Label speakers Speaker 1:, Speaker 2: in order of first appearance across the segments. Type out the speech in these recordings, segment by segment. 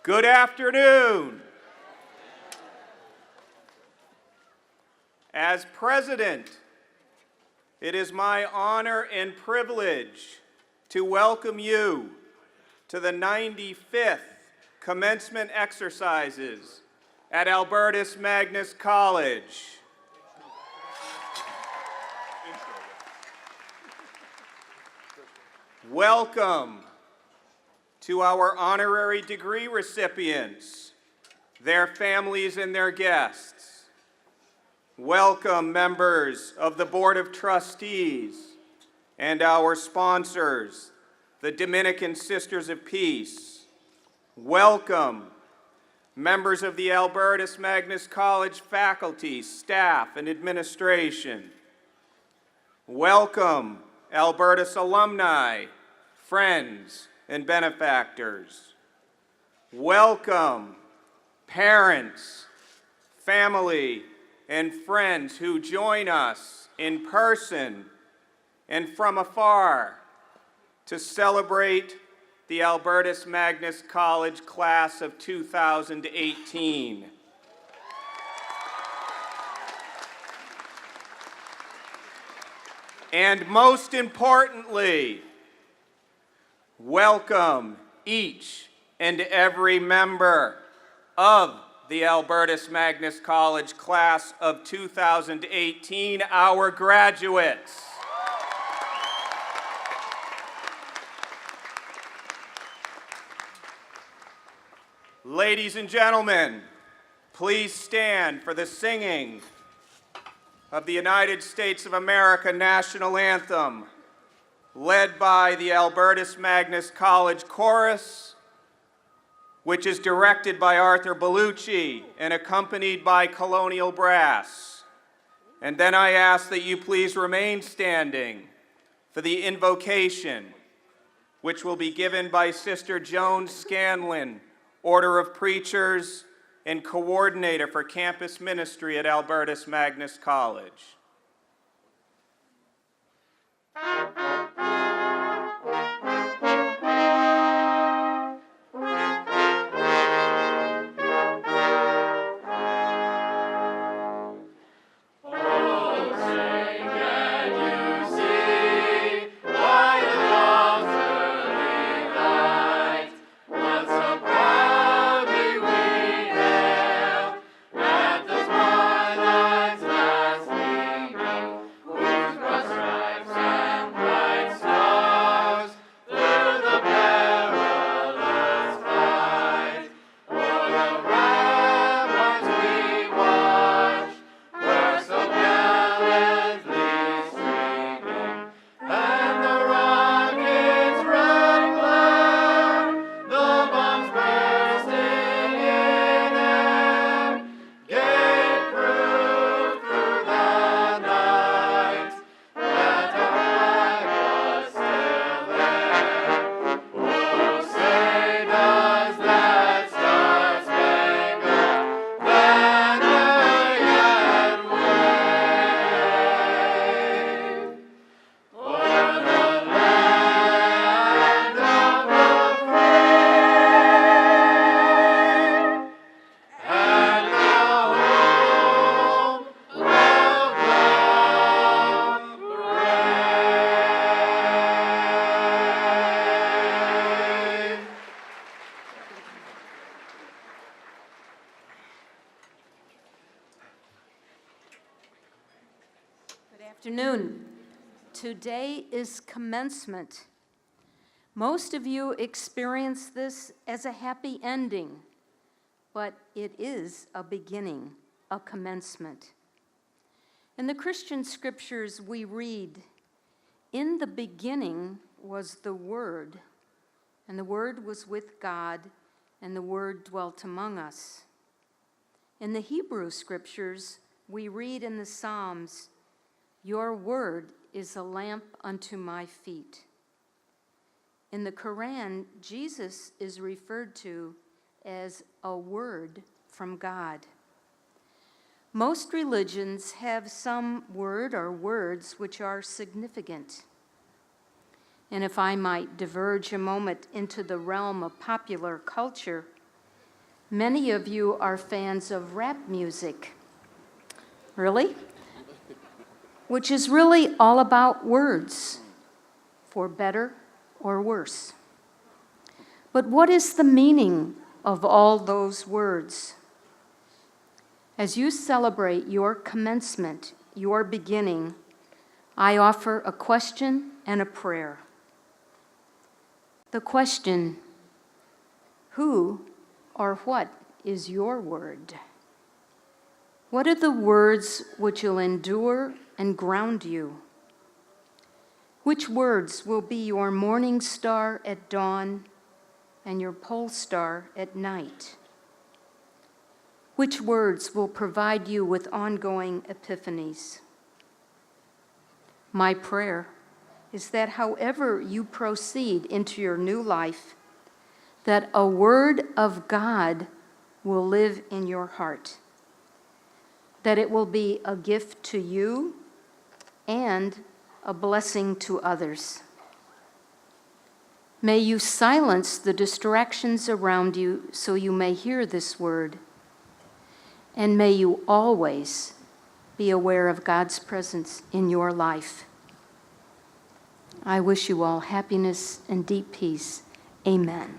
Speaker 1: Good afternoon. As president, it is my honor and privilege to welcome you to the 95th commencement exercises at Albertus Magnus College. Welcome to our honorary degree recipients, their families and their guests. Welcome members of the Board of Trustees and our sponsors, the Dominican Sisters of Peace. Welcome members of the Albertus Magnus College faculty, staff, and administration. Welcome Albertus alumni, friends, and benefactors. Welcome parents, family, and friends who join us in person and from afar to celebrate the Albertus Magnus College class of 2018. And most importantly, welcome each and every member of the Albertus Magnus College class of 2018, our graduates. Ladies and gentlemen, please stand for the singing of the United States of America National Anthem, led by the Albertus Magnus College Chorus, which is directed by Arthur Bellucci and accompanied by Colonial Brass. And then I ask that you please remain standing for the invocation, which will be given by Sister Joan Scanlon, Order of Preachers and Coordinator for Campus Ministry at Albertus Magnus College.
Speaker 2: Afternoon. Today is commencement. Most of you experience this as a happy ending, but it is a beginning, a commencement. In the Christian scriptures we read, "In the beginning was the Word, and the Word was with God, and the Word dwelt among us." In the Hebrew scriptures we read in the Psalms, "Your word is a lamp unto my feet." In the Quran, Jesus is referred to as a word from God. Most religions have some word or words which are significant. And if I might diverge a moment into the realm of popular culture, Many of you are fans of rap music. Really? Which is really all about words, for better or worse. But what is the meaning of all those words? As you celebrate your commencement, your beginning, I offer a question and a prayer. The question, who or what is your word? What are the words which will endure and ground you? Which words will be your morning star at dawn and your pole star at night? Which words will provide you with ongoing epiphanies? My prayer is that however you proceed into your new life, that a word of God will live in your heart, that it will be a gift to you and a blessing to others. May you silence the distractions around you so you may hear this word, and may you always be aware of God's presence in your life. I wish you all happiness and deep peace. Amen.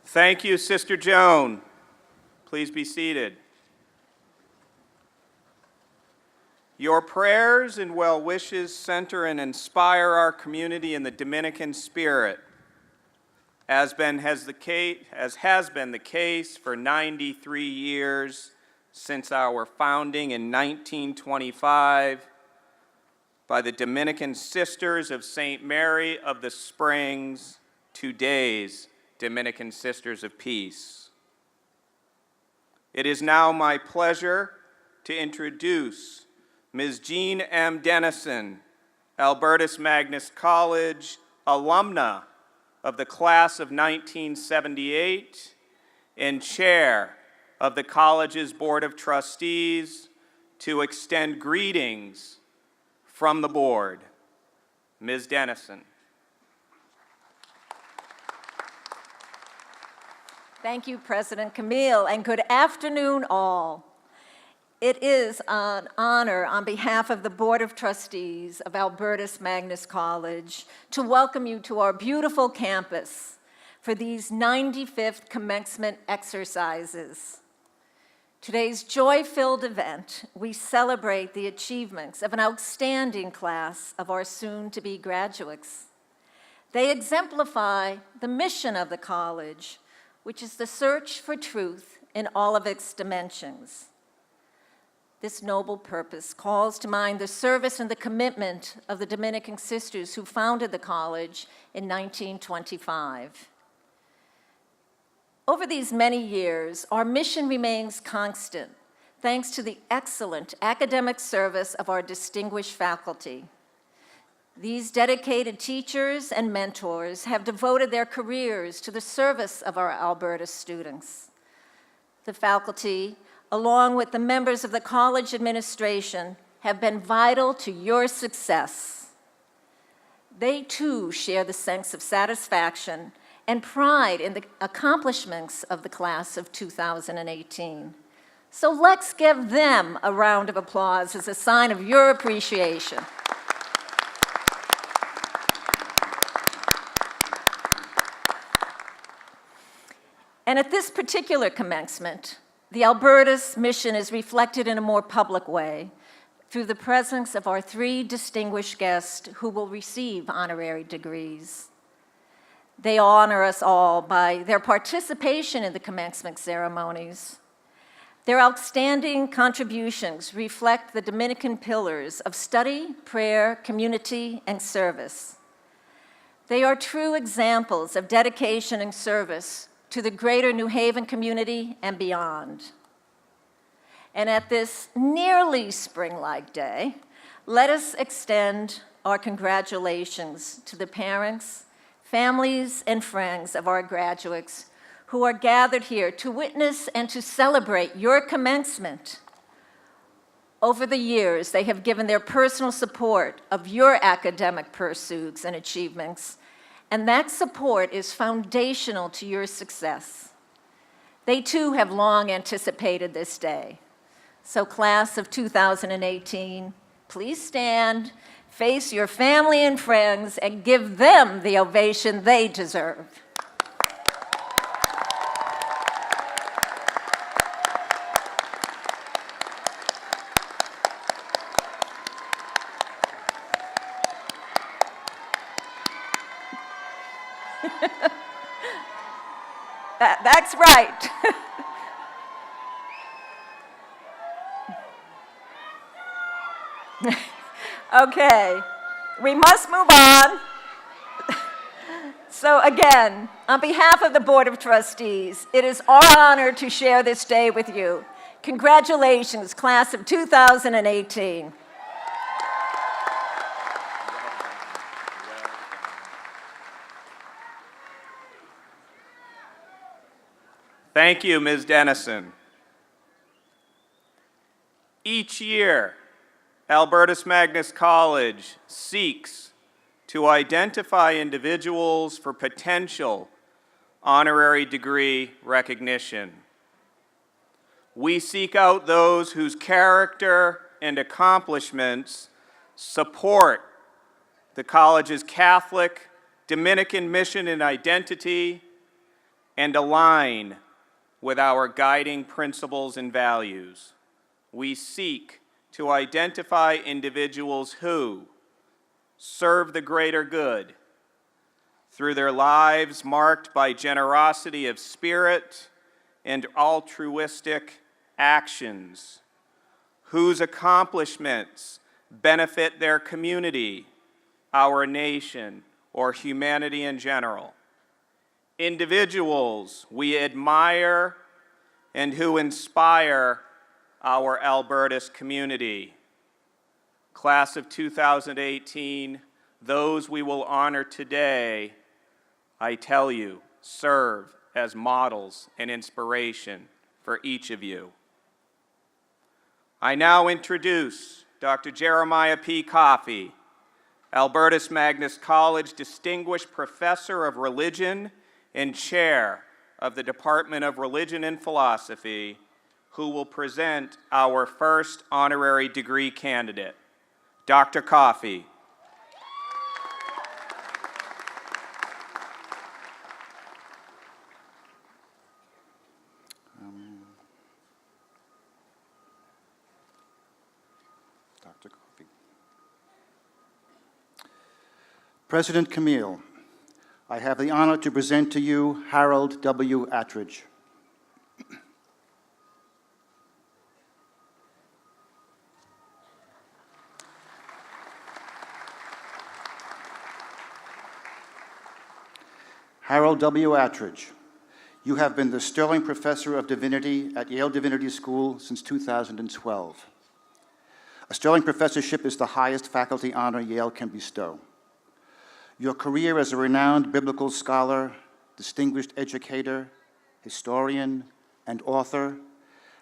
Speaker 1: Thank you, Sister Joan. Please be seated. Your prayers and well wishes center and inspire our community in the Dominican spirit, as has been the case for 93 years since our founding in 1925 by the Dominican Sisters of St. Mary of the Springs, today's Dominican Sisters of Peace. It is now my pleasure to introduce Ms. Jean M. Dennison, Albertus Magnus College alumna of the class of 1978 and chair of the college's Board of Trustees, to extend greetings from the board. Ms. Dennison.
Speaker 3: Thank you, President Camille, and good afternoon, all. It is an honor on behalf of the Board of Trustees of Albertus Magnus College to welcome you to our beautiful campus for these 95th commencement exercises. Today's joy-filled event, we celebrate the achievements of an outstanding class of our soon-to-be graduates. They exemplify the mission of the college, which is the search for truth in all of its dimensions. This noble purpose calls to mind the service and the commitment of the Dominican sisters who founded the college in 1925. Over these many years, our mission remains constant, thanks to the excellent academic service of our distinguished faculty. These dedicated teachers and mentors have devoted their careers to the service of our Albertus students. The faculty, along with the members of the college administration, have been vital to your success. They too share the sense of satisfaction and pride in the accomplishments of the class of 2018. So let's give them a round of applause as a sign of your appreciation. And at this particular commencement, the Albertus mission is reflected in a more public way through the presence of our 3 distinguished guests who will receive honorary degrees. They honor us all by their participation in the commencement ceremonies. Their outstanding contributions reflect the Dominican pillars of study, prayer, community, and service. They are true examples of dedication and service to the greater New Haven community and beyond. And at this nearly spring-like day, let us extend our congratulations to the parents, families, and friends of our graduates who are gathered here to witness and to celebrate your commencement. Over the years, they have given their personal support of your academic pursuits and achievements, and that support is foundational to your success. They too have long anticipated this day. So class of 2018, please stand, face your family and friends, and give them the ovation they deserve. That's right. Okay, we must move on. So again, on behalf of the Board of Trustees, it is our honor to share this day with you. Congratulations, class of 2018.
Speaker 1: Thank you, Ms. Dennison. Each year, Albertus Magnus College seeks to identify individuals for potential honorary degree recognition. We seek out those whose character and accomplishments support the college's Catholic, Dominican mission and identity and align with our guiding principles and values. We seek to identify individuals who serve the greater good through their lives marked by generosity of spirit and altruistic actions, whose accomplishments benefit their community, our nation, or humanity in general. Individuals we admire and who inspire our Albertus community. Class of 2018, those we will honor today, I tell you, serve as models and inspiration for each of you. I now introduce Dr. Jeremiah P. Coffey, Albertus Magnus College Distinguished Professor of Religion and Chair of the Department of Religion and Philosophy, who will present our first honorary degree candidate. Dr. Coffey.
Speaker 4: Dr. Coffey. President Camille, I have the honor to present to you Harold W. Attridge. Harold W. Attridge, you have been the Sterling Professor of Divinity at Yale Divinity School since 2012. A Sterling Professorship is the highest faculty honor Yale can bestow. Your career as a renowned biblical scholar, distinguished educator, historian, and author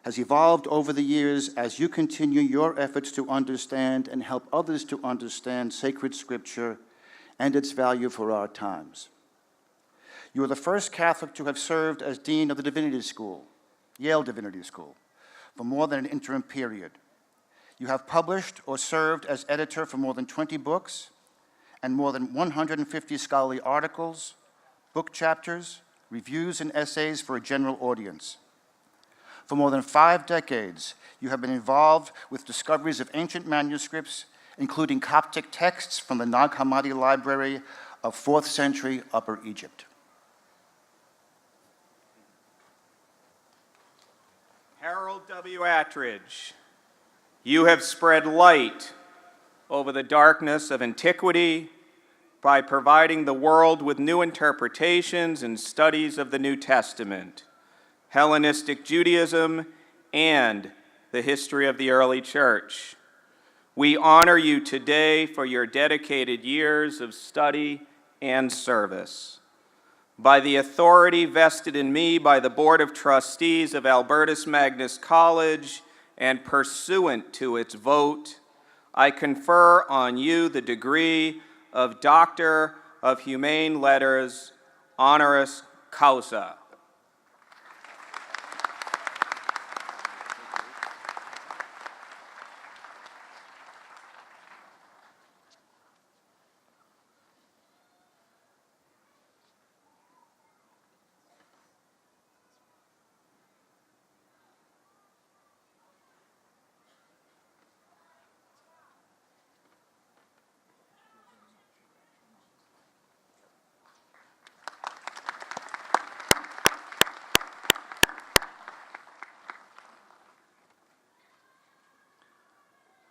Speaker 4: has evolved over the years as you continue your efforts to understand and help others to understand sacred scripture and its value for our times. You are the first Catholic to have served as Dean of the Divinity School, Yale Divinity School, for more than an interim period. You have published or served as editor for more than 20 books and more than 150 scholarly articles, book chapters, reviews, and essays for a general audience. For more than 5 decades, you have been involved with discoveries of ancient manuscripts, including Coptic texts from the Nag Hammadi Library of 4th century Upper Egypt.
Speaker 1: Harold W. Attridge, you have spread light over the darkness of antiquity by providing the world with new interpretations and studies of the New Testament, Hellenistic Judaism, and the history of the early church. We honor you today for your dedicated years of study and service. By the authority vested in me by the Board of Trustees of Albertus Magnus College and pursuant to its vote, I confer on you the degree of Doctor of Humane Letters, honoris causa.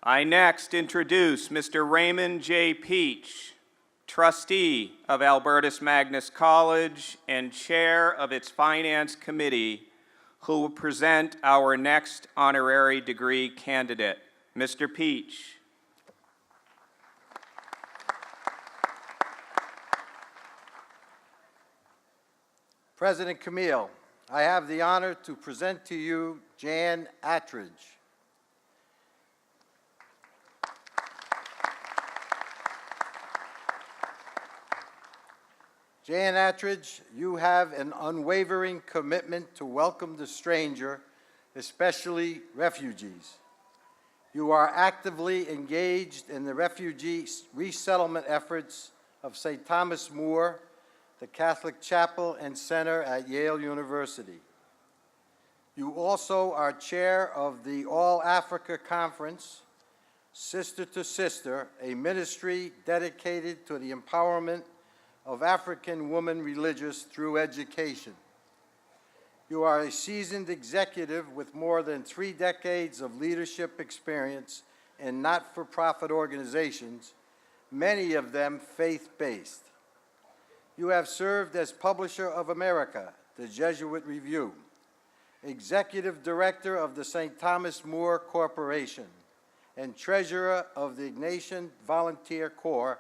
Speaker 1: I next introduce Mr. Raymond J. Peach, trustee of Albertus Magnus College and chair of its Finance Committee, who will present our next honorary degree candidate. Mr. Peach.
Speaker 5: President Camille, I have the honor to present to you Jan Attridge. Jan Attridge, you have an unwavering commitment to welcome the stranger, especially refugees. You are actively engaged in the refugee resettlement efforts of St. Thomas More, the Catholic Chapel and Center at Yale University. You also are chair of the All Africa Conference, Sister to Sister, a ministry dedicated to the empowerment of African women religious through education. You are a seasoned executive with more than 3 decades of leadership experience in not-for-profit organizations, many of them faith-based. You have served as publisher of America, the Jesuit Review, executive director of the St. Thomas More Corporation, and treasurer of the Ignatian Volunteer Corps,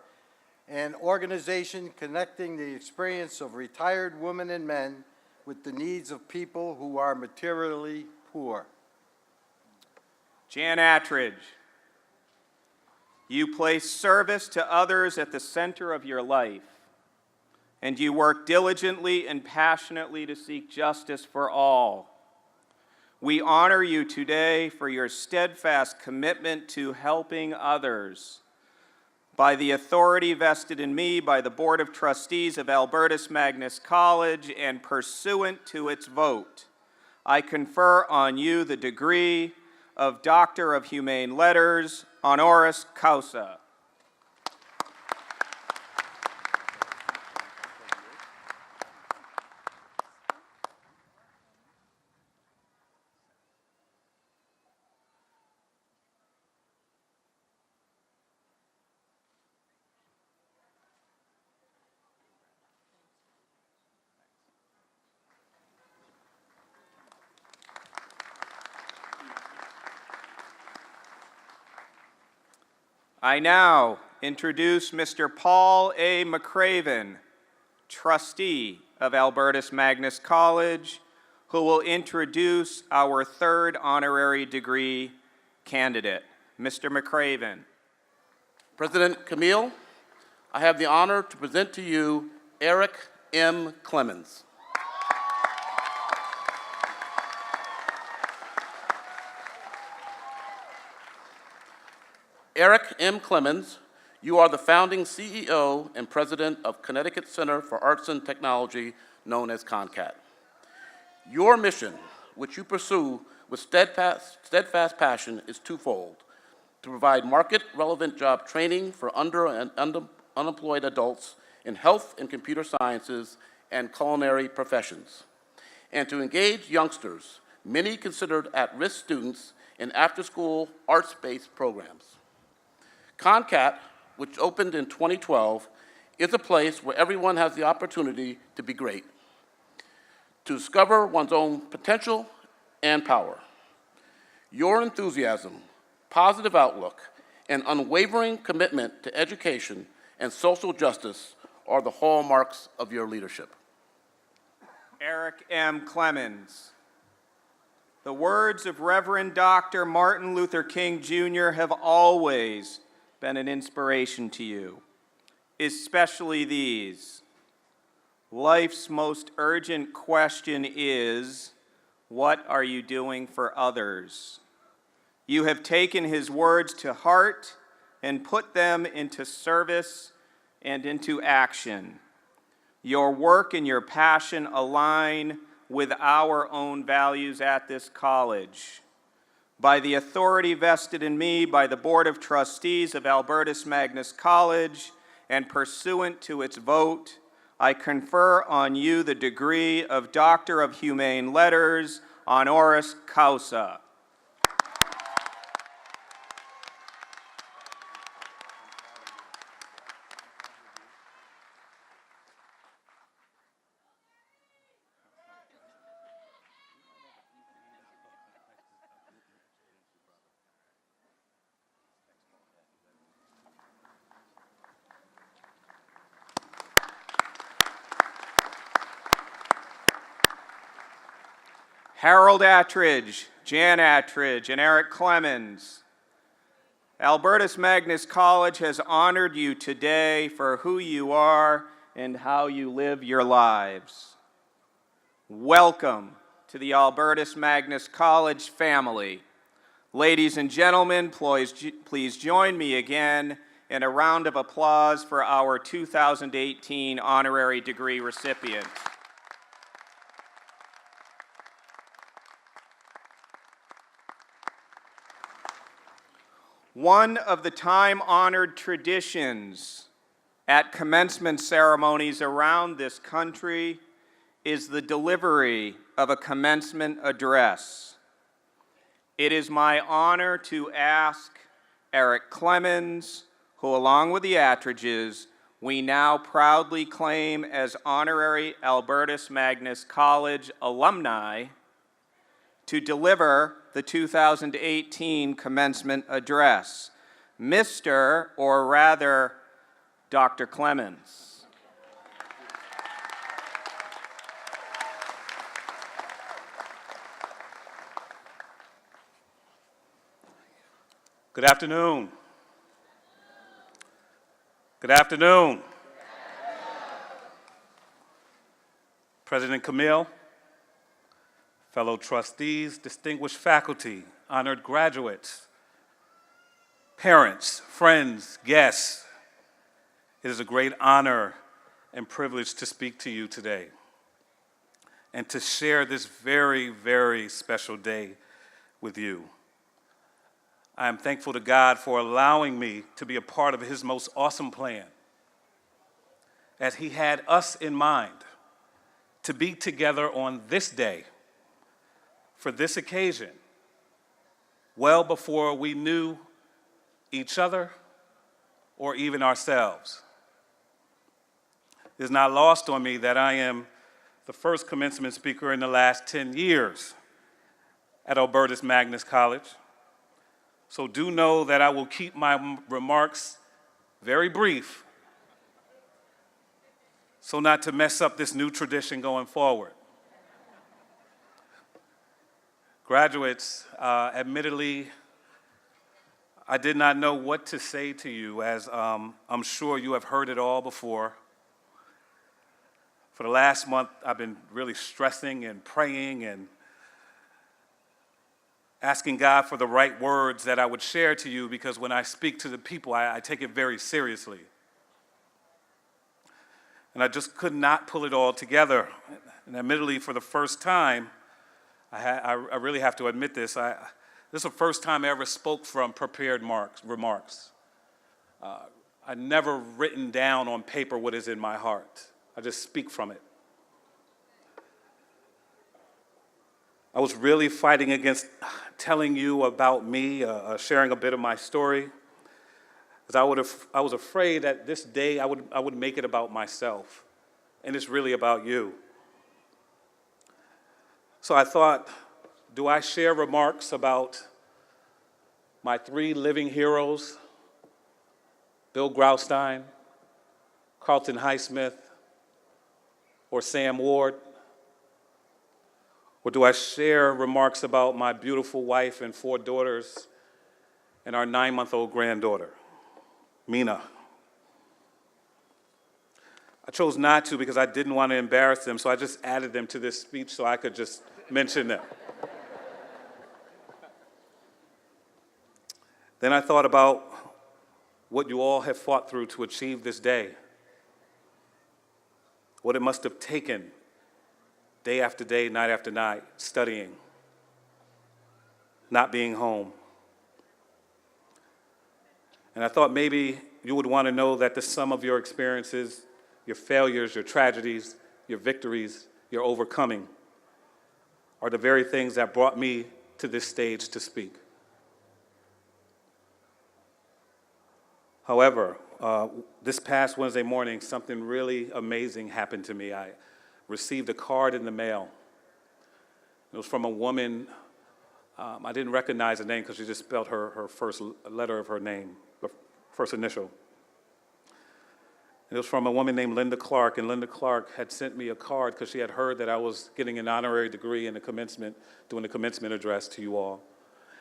Speaker 5: an organization connecting the experience of retired women and men with the needs of people who are materially poor.
Speaker 1: Jan Attridge, you place service to others at the center of your life, and you work diligently and passionately to seek justice for all. We honor you today for your steadfast commitment to helping others. By the authority vested in me by the Board of Trustees of Albertus Magnus College and pursuant to its vote, I confer on you the degree of Doctor of Humane Letters, honoris causa. I now introduce Mr. Paul A. McCraven, trustee of Albertus Magnus College, who will introduce our 3rd honorary degree candidate. Mr. McCraven.
Speaker 6: President Camille, I have the honor to present to you Eric M. Clemens. Eric M. Clemens, you are the founding CEO and president of Connecticut Center for Arts and Technology, known as CONCAT. Your mission, which you pursue with steadfast passion, is twofold: to provide market-relevant job training for under- and unemployed adults in health and computer sciences and culinary professions, and to engage youngsters, many considered at-risk students, in after-school arts-based programs. CONCAT, which opened in 2012, is a place where everyone has the opportunity to be great, to discover one's own potential and power. Your enthusiasm, positive outlook, and unwavering commitment to education and social justice are the hallmarks of your leadership.
Speaker 1: Eric M. Clemens. the words of Reverend Dr. Martin Luther King Jr. have always been an inspiration to you, especially these. Life's most urgent question is, what are you doing for others? You have taken his words to heart and put them into service and into action. Your work and your passion align with our own values at this college. By the authority vested in me by the Board of Trustees of Albertus Magnus College and pursuant to its vote, I confer on you the degree of Doctor of Humane Letters honoris causa. Harold Attridge, Jan Attridge, and Eric Clemens. Albertus Magnus College has honored you today for who you are and how you live your lives. Welcome to the Albertus Magnus College family. Ladies and gentlemen, please join me again in a round of applause for our 2018 honorary degree recipients. One of the time-honored traditions at commencement ceremonies around this country is the delivery of a commencement address. It is my honor to ask Eric Clemens, who along with the Attridges, we now proudly claim as honorary Albertus Magnus College alumni, to deliver the 2018 commencement address. Mr., or rather, Dr. Clemens.
Speaker 7: Good afternoon. Good afternoon. President Camille, fellow trustees, distinguished faculty, honored graduates, parents, friends, guests, it is a great honor and privilege to speak to you today and to share this very, very special day with you. I am thankful to God for allowing me to be a part of his most awesome plan, as he had us in mind to be together on this day for this occasion, well before we knew each other or even ourselves. It is not lost on me that I am the first commencement speaker in the last 10 years at Albertus Magnus College. So do know that I will keep my remarks very brief so not to mess up this new tradition going forward. Graduates, admittedly, I did not know what to say to you, as I'm sure you have heard it all before. For the last month, I've been really stressing and praying and asking God for the right words that I would share to you, because when I speak to the people, I take it very seriously. And I just could not pull it all together. And admittedly, for the first time, I really have to admit this, this is the first time I ever spoke from prepared remarks. I never written down on paper what is in my heart. I just speak from it. I was really fighting against telling you about me, sharing a bit of my story, because I was afraid that this day I would make it about myself, and it's really about you. So I thought, do I share remarks about my three living heroes, Bill Graustein, Carlton Highsmith, or Sam Ward? Or do I share remarks about my beautiful wife and 4 daughters and our 9-month-old granddaughter, Mina? I chose not to because I didn't want to embarrass them, so I just added them to this speech so I could just mention them. Then I thought about what you all have fought through to achieve this day, what it must have taken day after day, night after night, studying, not being home. And I thought maybe you would want to know that the sum of your experiences, your failures, your tragedies, your victories, your overcoming, are the very things that brought me to this stage to speak. However, this past Wednesday morning, something really amazing happened to me. I received a card in the mail. It was from a woman. I didn't recognize the name because she just spelled her first letter of her name, the first initial. It was from a woman named Linda Clark, and Linda Clark had sent me a card because she had heard that I was getting an honorary degree in the commencement, doing the commencement address to you all.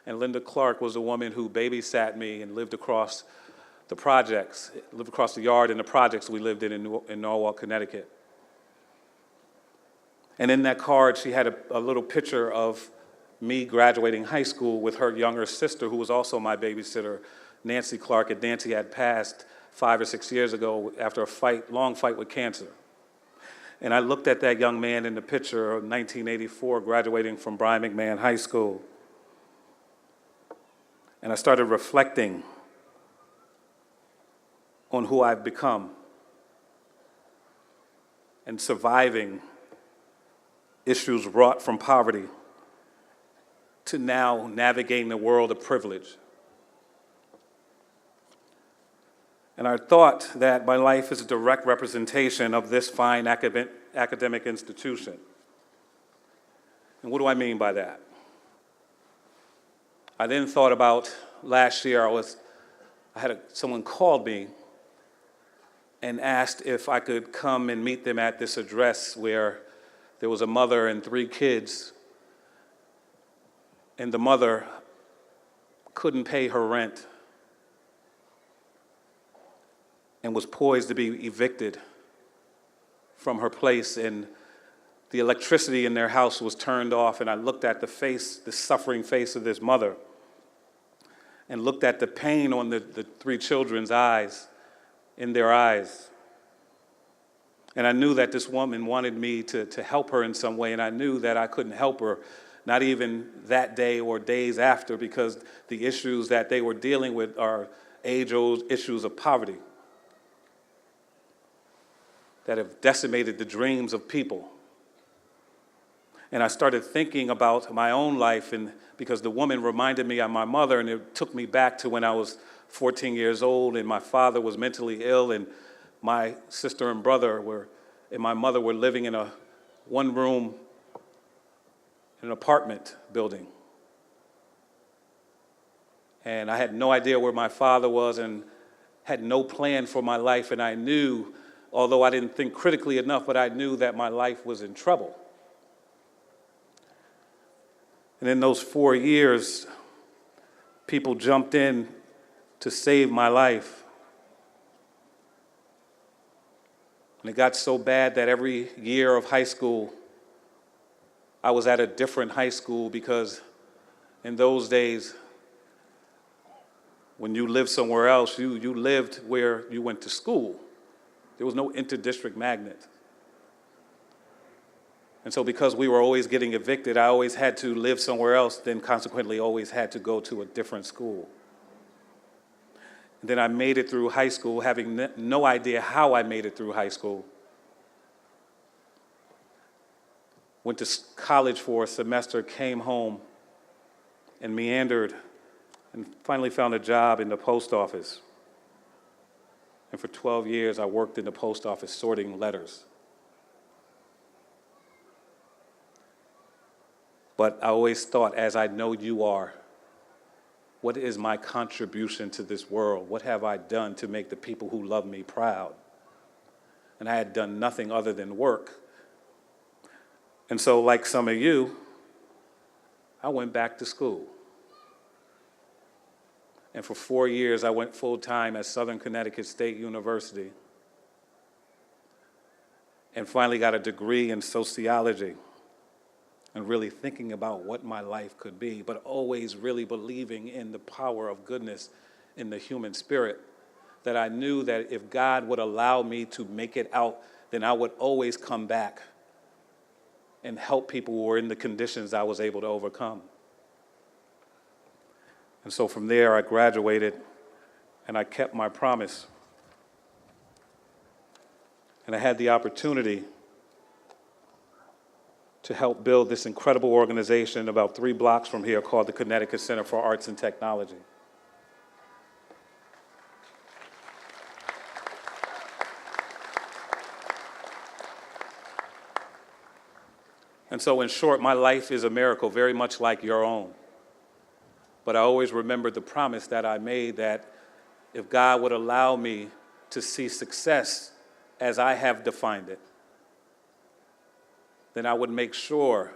Speaker 7: And Linda Clark was a woman who babysat me and lived across the projects, lived across the yard in the projects we lived in Norwalk, Connecticut. And in that card, she had a little picture of me graduating high school with her younger sister, who was also my babysitter, Nancy Clark. And Nancy had passed 5 or 6 years ago after a long fight with cancer. And I looked at that young man in the picture of 1984, graduating from Brian McMahon High School. And I started reflecting on who I've become and surviving issues wrought from poverty to now navigating the world of privilege. And I thought that my life is a direct representation of this fine academic institution. And what do I mean by that? I then thought about last year, someone called me and asked if I could come and meet them at this address where there was a mother and 3 kids, and the mother couldn't pay her rent and was poised to be evicted from her place, and the electricity in their house was turned off. And I looked at the suffering face of this mother, and looked at the pain on the 3 children's eyes, in their eyes. And I knew that this woman wanted me to help her in some way, and I knew that I couldn't help her, not even that day or days after, because the issues that they were dealing with are age-old issues of poverty that have decimated the dreams of people. And I started thinking about my own life, and because the woman reminded me of my mother, and it took me back to when I was 14 years old, and my father was mentally ill, and my sister and brother and my mother were living in a one-room in an apartment building. And I had no idea where my father was and had no plan for my life, and I knew, although I didn't think critically enough, but I knew that my life was in trouble. And in those 4 years, people jumped in to save my life. And it got so bad that every year of high school, I was at a different high school, because in those days, when you lived somewhere else, you lived where you went to school. There was no interdistrict magnet. And so because we were always getting evicted, I always had to live somewhere else, then consequently always had to go to a different school. And then I made it through high school, having no idea how I made it through high school. Went to college for a semester, came home, and meandered, and finally found a job in the post office. And for 12 years, I worked in the post office sorting letters. But I always thought, as I know you are, what is my contribution to this world? What have I done to make the people who love me proud? And I had done nothing other than work. And so, like some of you, I went back to school. And for 4 years, I went full-time at Southern Connecticut State University and finally got a degree in sociology and really thinking about what my life could be, but always really believing in the power of goodness in the human spirit, that I knew that if God would allow me to make it out, then I would always come back and help people who were in the conditions I was able to overcome. And so from there, I graduated, and I kept my promise. And I had the opportunity to help build this incredible organization about 3 blocks from here called the Connecticut Center for Arts and Technology. And so in short, my life is a miracle, very much like your own. But I always remembered the promise that I made that if God would allow me to see success as I have defined it, then I would make sure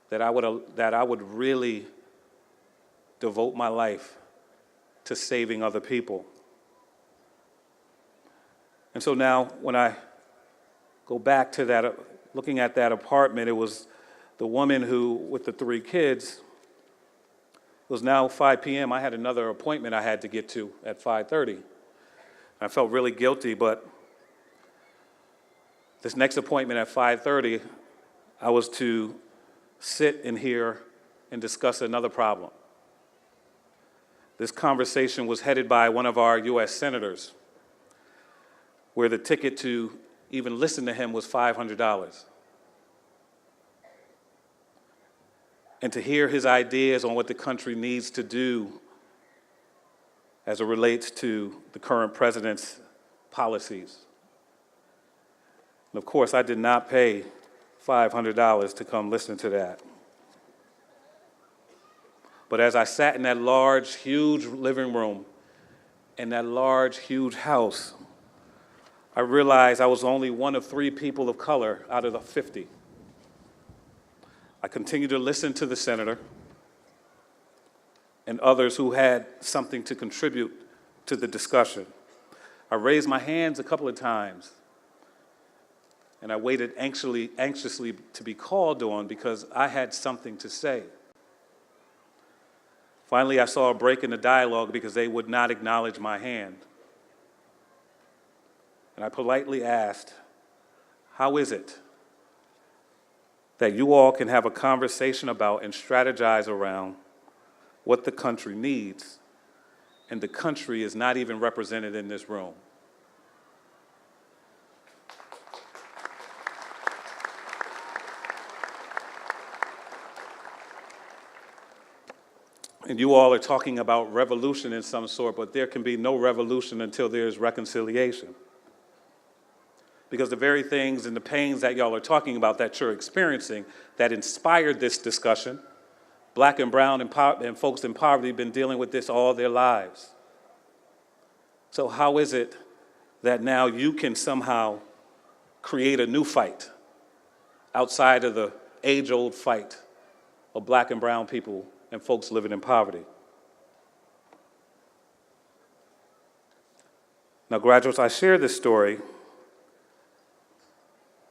Speaker 7: that I would really devote my life to saving other people. And so now when I go back to that, looking at that apartment, it was the woman who, with the 3 kids, it was now 5 p.m. I had another appointment I had to get to at 5:30. I felt really guilty, but this next appointment at 5:30, I was to sit in here and discuss another problem. This conversation was headed by one of our U.S. senators, where the ticket to even listen to him was $500. And to hear his ideas on what the country needs to do as it relates to the current president's policies. And of course, I did not pay $500 to come listen to that. But as I sat in that large, huge living room, in that large, huge house, I realized I was only one of 3 people of color out of the 50. I continued to listen to the senator and others who had something to contribute to the discussion. I raised my hands a couple of times, and I waited anxiously to be called on because I had something to say. Finally, I saw a break in the dialogue because they would not acknowledge my hand. And I politely asked, "How is it that you all can have a conversation about and strategize around what the country needs, and the country is not even represented in this room?" And you all are talking about revolution in some sort, but there can be no revolution until there's reconciliation. Because the very things and the pains that y'all are talking about that you're experiencing that inspired this discussion, Black and brown and folks in poverty have been dealing with this all their lives. So how is it that now you can somehow create a new fight outside of the age-old fight of Black and brown people and folks living in poverty? Now, graduates, I share this story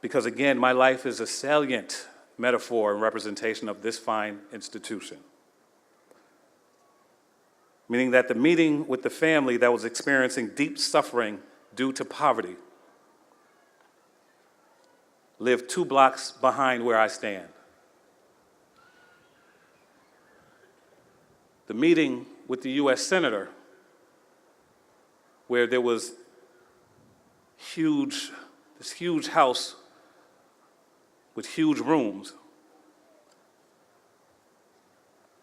Speaker 7: because, again, my life is a salient metaphor and representation of this fine institution. Meaning that the meeting with the family that was experiencing deep suffering due to poverty lived 2 blocks behind where I stand. The meeting with the U.S. Senator, where there was this huge house with huge rooms,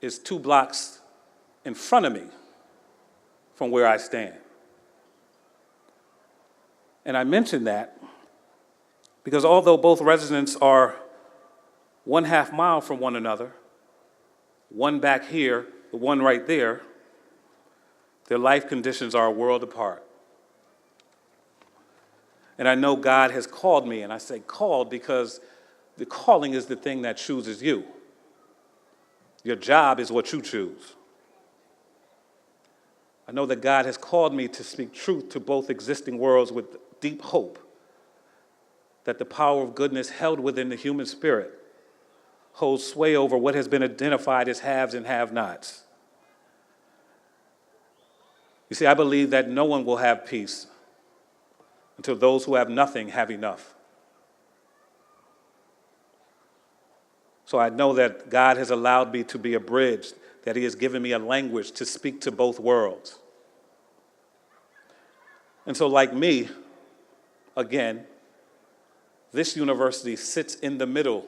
Speaker 7: is 2 blocks in front of me from where I stand. And I mention that because although both residents are 1/2 mile from one another, one back here, the one right there, their life conditions are a world apart. And I know God has called me, and I say called because the calling is the thing that chooses you. Your job is what you choose. I know that God has called me to speak truth to both existing worlds with deep hope that the power of goodness held within the human spirit holds sway over what has been identified as haves and have-nots. You see, I believe that no one will have peace until those who have nothing have enough. So I know that God has allowed me to be a bridge, that He has given me a language to speak to both worlds. And so like me, again, this university sits in the middle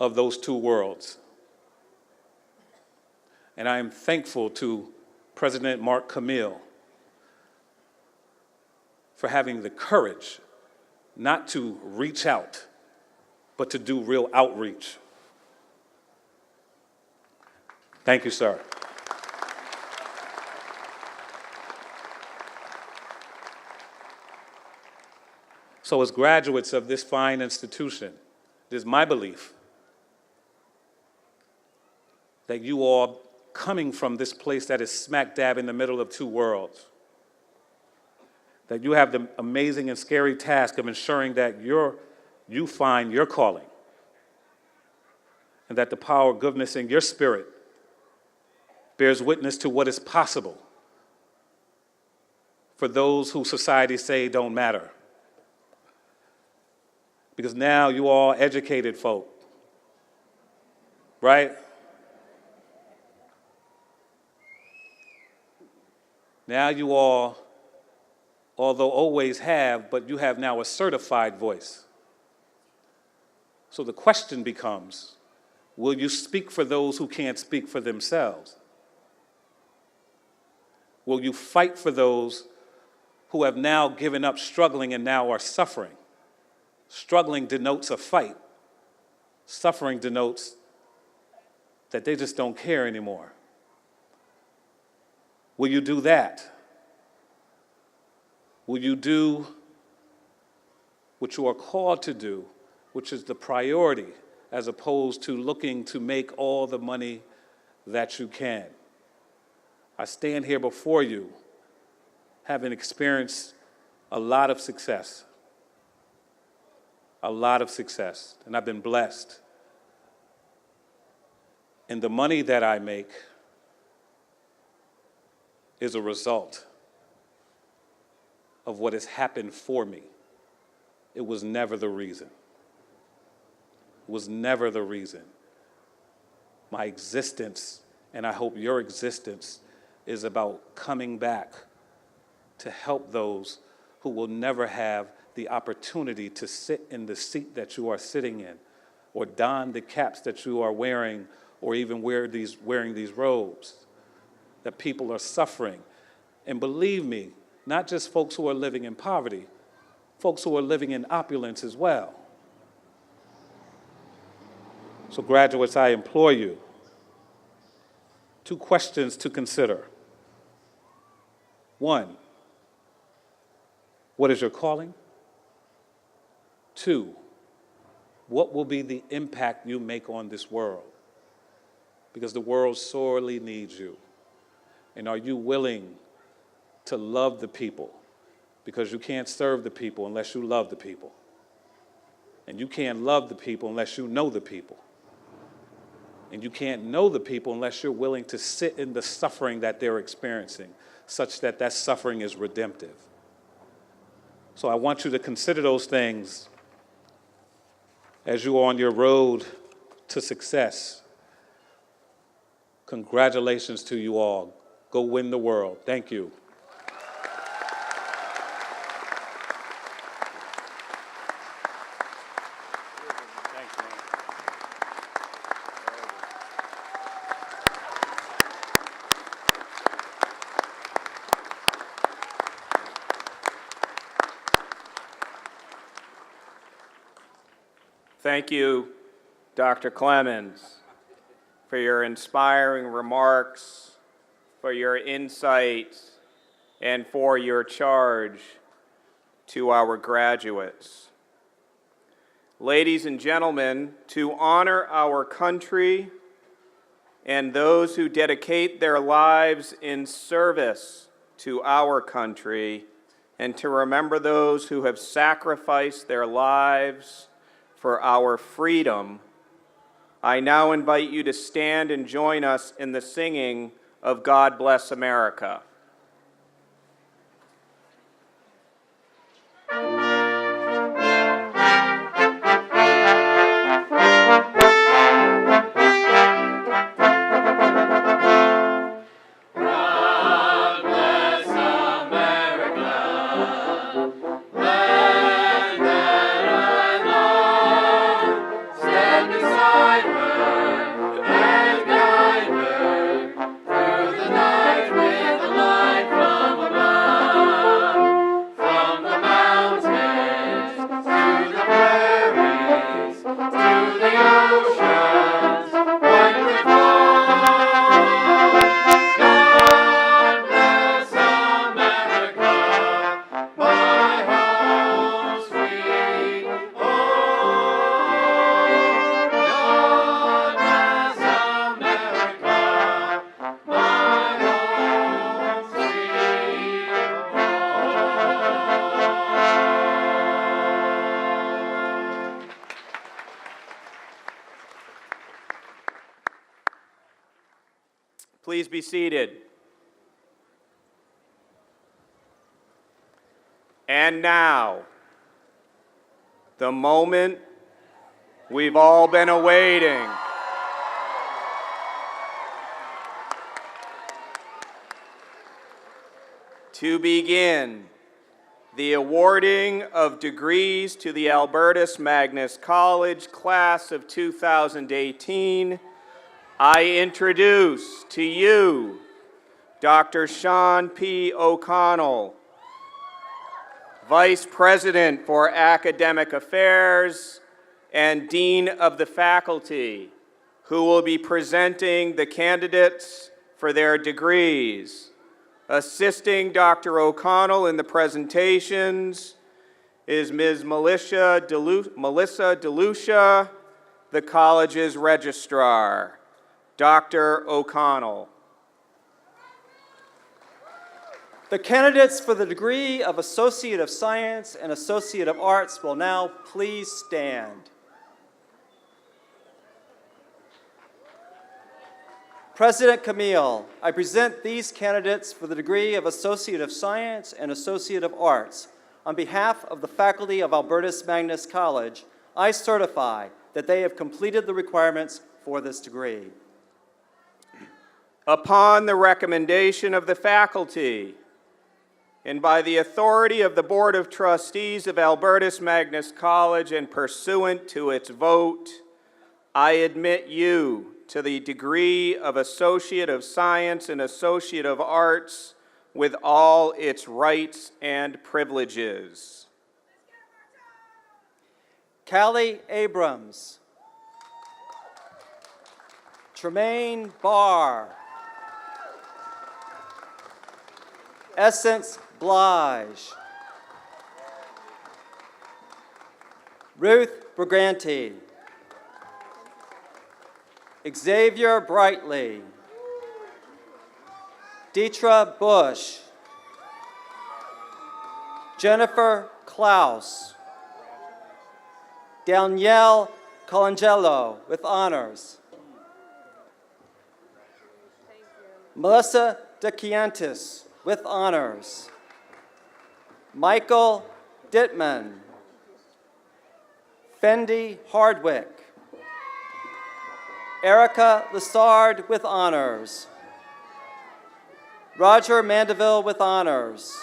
Speaker 7: of those two worlds. And I am thankful to President Mark Camille for having the courage not to reach out, but to do real outreach. Thank you, sir. So as graduates of this fine institution, it is my belief that you all coming from this place that is smack dab in the middle of two worlds, that you have the amazing and scary task of ensuring that you find your calling, and that the power of goodness in your spirit bears witness to what is possible for those who society say don't matter. Because now you all educated folk, right? Now you all, although always have, but you have now a certified voice. So the question becomes, will you speak for those who can't speak for themselves? Will you fight for those who have now given up struggling and now are suffering? Struggling denotes a fight. Suffering denotes that they just don't care anymore. Will you do that? Will you do what you are called to do, which is the priority, as opposed to looking to make all the money that you can? I stand here before you having experienced a lot of success. A lot of success, and I've been blessed. And the money that I make is a result of what has happened for me. It was never the reason. It was never the reason. My existence, and I hope your existence, is about coming back to help those who will never have the opportunity to sit in the seat that you are sitting in, or don the caps that you are wearing, or even wearing these robes. That people are suffering. And believe me, not just folks who are living in poverty, folks who are living in opulence as well. So graduates, I implore you, 2 questions to consider. 1, what is your calling? 2, what will be the impact you make on this world? Because the world sorely needs you. And are you willing to love the people? Because you can't serve the people unless you love the people. And you can't love the people unless you know the people. And you can't know the people unless you're willing to sit in the suffering that they're experiencing, such that that suffering is redemptive. So I want you to consider those things as you are on your road to success. Congratulations to you all. Go win the world. Thank you. Thanks, man.
Speaker 1: Thank you, Dr. Clemens, for your inspiring remarks, for your insights, and for your charge to our graduates. Ladies and gentlemen, to honor our country, and those who dedicate their lives in service to our country, and to remember those who have sacrificed their lives for our freedom, I now invite you to stand and join us in the singing of God Bless America. Please be seated. And now, the moment we've all been awaiting. To begin the awarding of degrees to the Albertus Magnus College class of 2018, I introduce to you Dr. Sean P. O'Connell, Vice President for Academic Affairs and Dean of the Faculty, who will be presenting the candidates for their degrees. Assisting Dr. O'Connell in the presentations is Ms. Melissa DeLucia, the college's registrar. Dr. O'Connell.
Speaker 8: The candidates for the degree of Associate of Science and Associate of Arts will now please stand. President Camille, I present these candidates for the degree of Associate of Science and Associate of Arts. On behalf of the faculty of Albertus Magnus College, I certify that they have completed the requirements for this degree.
Speaker 1: Upon the recommendation of the faculty, and by the authority of the Board of Trustees of Albertus Magnus College and pursuant to its vote, I admit you to the degree of Associate of Science and Associate of Arts with all its rights and privileges.
Speaker 8: Callie Abrams. Tremaine Barr. Essence Blige. Ruth Briganti. Xavier Brightly. Deetra Bush. Jennifer Klaus. Danielle Colangelo with honors. Melissa DeCiantis with honors. Michael Dittman. Fendi Hardwick. Erica Lessard with honors. Roger Mandeville with honors.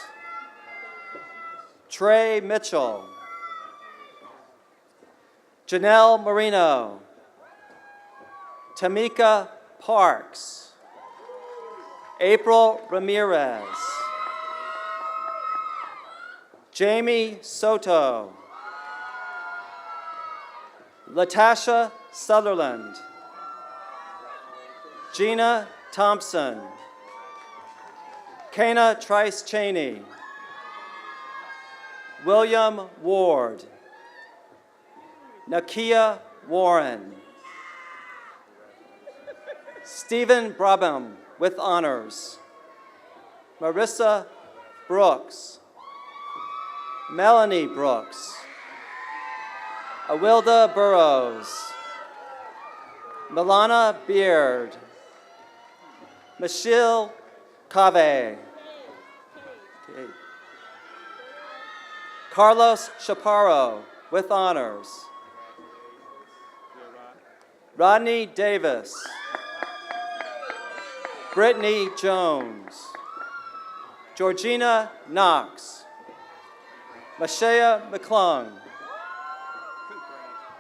Speaker 8: Trey Mitchell. Janelle Marino. Tamika Parks. April Ramirez. Jamie Soto. Latasha Sutherland. Gina Thompson. Kana Trice Cheney. William Ward. Nakia Warren. Stephen Brabham with honors. Marissa Brooks. Melanie Brooks. Awilda Burrows. Milana Beard. Michelle Cave. Carlos Chaparro with honors. Rodney Davis. Brittany Jones. Georgina Knox. Mashaya McClung.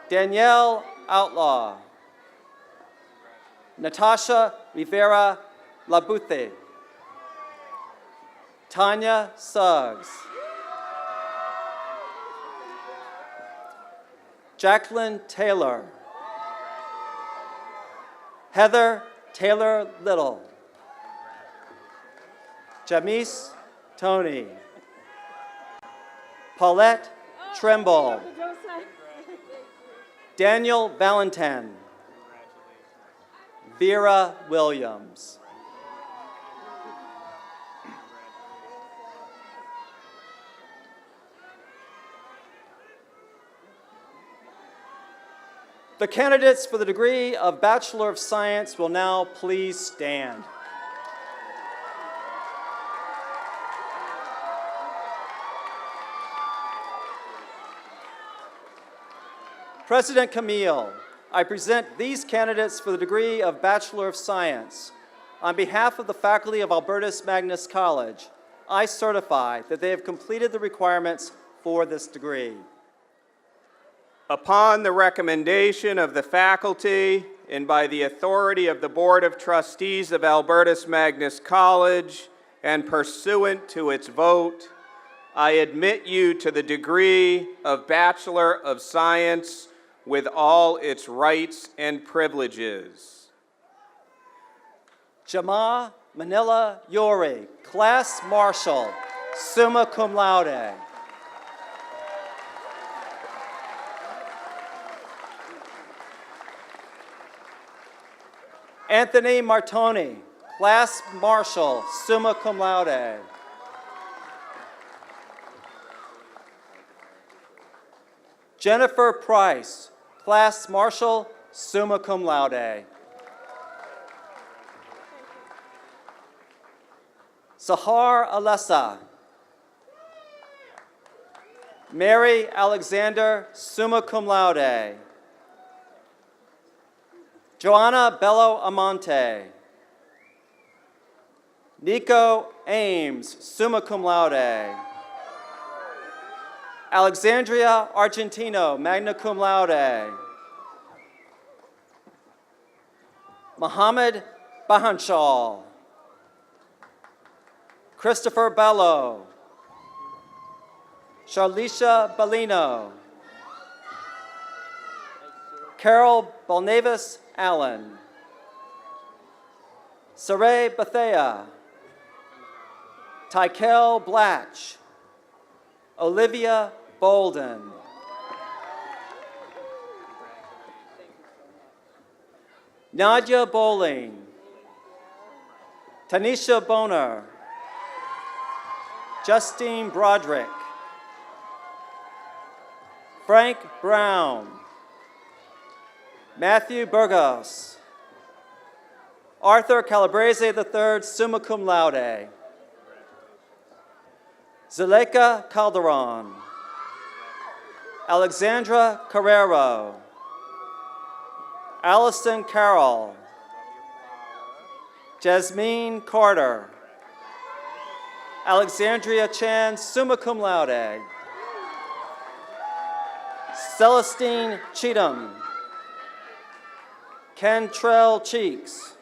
Speaker 8: Danielle Outlaw. Natasha Rivera Labuthe. Tanya Suggs. Jacqueline Taylor. Heather Taylor Little. Jamise Tony. Paulette Trimble. Daniel Valentin. Vera Williams. The candidates for the degree of Bachelor of Science will now please stand. President Camille, I present these candidates for the degree of Bachelor of Science. On behalf of the faculty of Albertus Magnus College, I certify that they have completed the requirements for this degree.
Speaker 1: Upon the recommendation of the faculty and by the authority of the Board of Trustees of Albertus Magnus College and pursuant to its vote, I admit you to the degree of Bachelor of Science with all its rights and privileges.
Speaker 8: Jama Manila Yori, Class Marshal, summa cum laude. Anthony Martoni, Class Marshal, summa cum laude. Jennifer Price, Class Marshal, summa cum laude. Sahar Alessa. Mary Alexander, summa cum laude. Joanna Bello Amante. Nico Ames, summa cum laude. Alexandria Argentino, magna cum laude. Mohammed Bahanshal. Christopher Bello. Charlisha Bellino. Carol Balnavis Allen. Saray Bethea. Tykel Blatch. Olivia Bolden. Nadia Bowling. Tanisha Boner. Justine Broderick. Frank Brown. Matthew Burgos. Arthur Calabrese III, summa cum laude. Zuleika Calderon. Alexandra Carrero. Allison Carroll. Jasmine Carter. Alexandria Chan, summa cum laude. Celestine Cheatham. Cantrell Cheeks.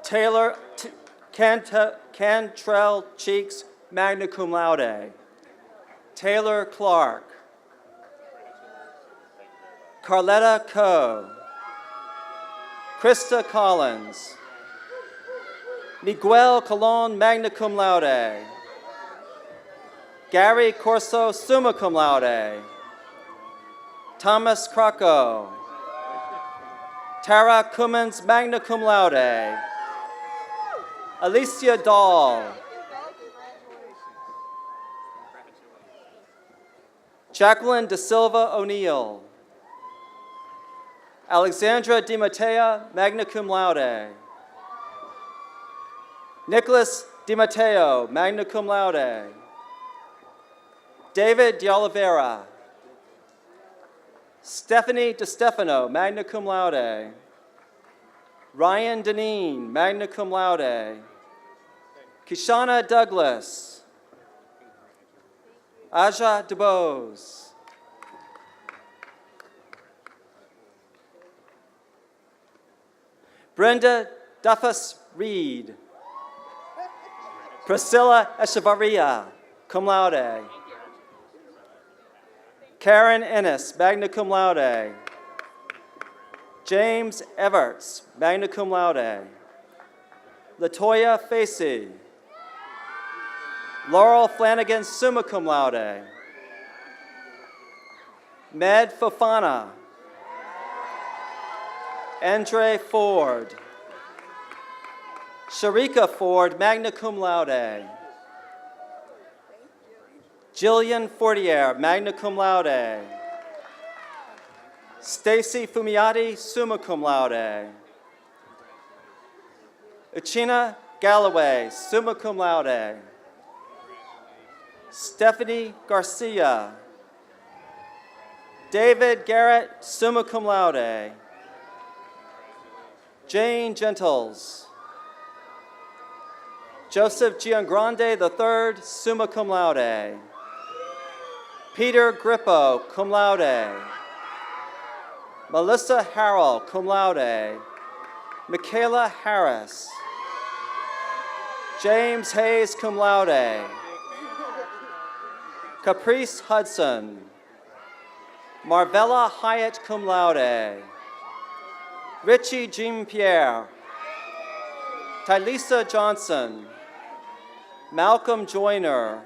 Speaker 8: Cantrell Cheeks, magna cum laude. Taylor Clark. Carletta Coe. Krista Collins. Miguel Colon, magna cum laude. Gary Corso, summa cum laude. Thomas Krakow. Tara Cummins, magna cum laude. Alicia Dahl. Jacqueline De Silva O'Neill. Alexandra Di Matteo, magna cum laude. Nicholas Di Matteo, magna cum laude. David De Oliveira. Stephanie De Stefano, magna cum laude. Ryan Deneen, magna cum laude. Kishana Douglas. Aja DeBose. Brenda Duffus Reed. Priscilla Echevarria, cum laude. Karen Ennis, magna cum laude. James Everts, magna cum laude. Latoya Facey. Laurel Flanagan, summa cum laude. Med Fofana. Andre Ford. Sharika Ford, magna cum laude. Jillian Fortier, magna cum laude. Stacy Fumiati, summa cum laude. Uchina Galloway, summa cum laude. Stephanie Garcia. David Garrett, summa cum laude. Jane Gentles. Joseph Giangrande III, summa cum laude. Peter Grippo, cum laude. Melissa Harrell, cum laude. Michaela Harris. James Hayes, cum laude. Caprice Hudson. Marvella Hyatt, cum laude. Richie Jean-Pierre. Tylisa Johnson. Malcolm Joyner.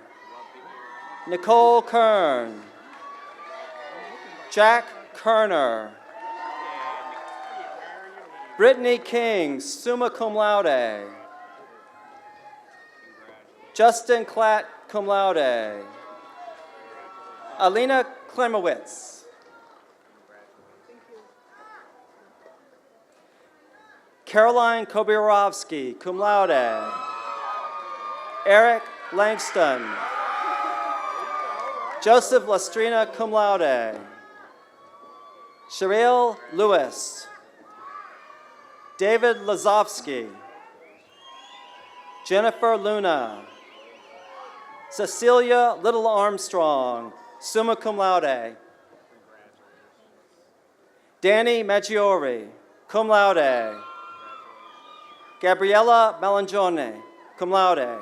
Speaker 8: Nicole Kern. Jack Kerner. Brittany King, summa cum laude. Justin Klatt, cum laude. Alina Klemowitz. Caroline Kobirovsky, cum laude. Eric Langston. Joseph Lastrina, cum laude. Cheryl Lewis. David Lazovsky. Jennifer Luna. Cecilia Little Armstrong, summa cum laude. Danny Maggiore, cum laude. Gabriella Melangione, cum laude.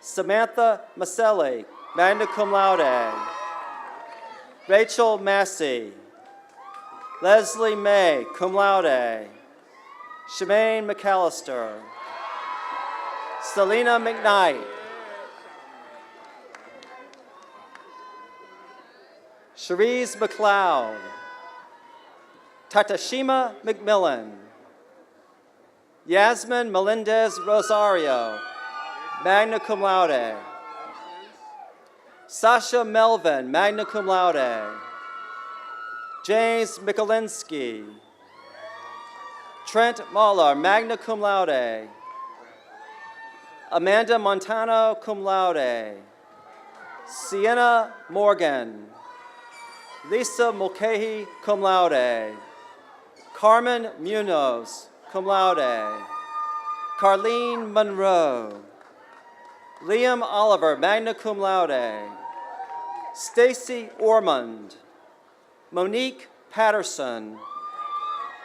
Speaker 8: Samantha Maselli, magna cum laude. Rachel Massey. Leslie May, cum laude. Shemaine McAllister. Selena McKnight. Cherise McLeod. Tatashima McMillan. Yasmin Melendez Rosario, magna cum laude. Sasha Melvin, magna cum laude. James Mikulinski. Trent Mahler, magna cum laude. Amanda Montano, cum laude. Sienna Morgan. Lisa Mulcahy, cum laude. Carmen Munoz, cum laude. Carlene Monroe. Liam Oliver, magna cum laude. Stacy Ormond. Monique Patterson.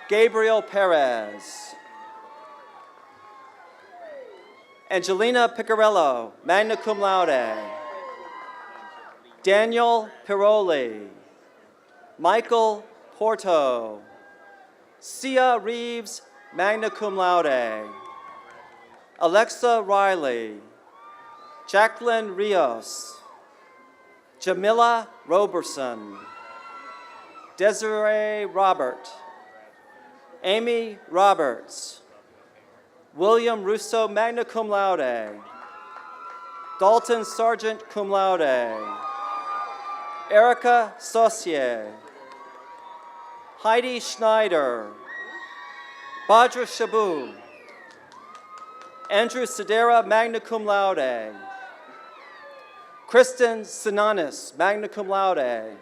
Speaker 8: Gabriel Perez. Angelina Piccarello, magna cum laude. Daniel Piroli. Michael Porto. Sia Reeves, magna cum laude. Alexa Riley. Jacqueline Rios. Jamila Roberson. Desiree Robert. Amy Roberts. William Russo, magna cum laude. Dalton Sargent, cum laude. Erica Saucier. Heidi Schneider. Badra Shabu. Andrew Sedera, magna cum laude. Kristen Sinanis, magna cum laude.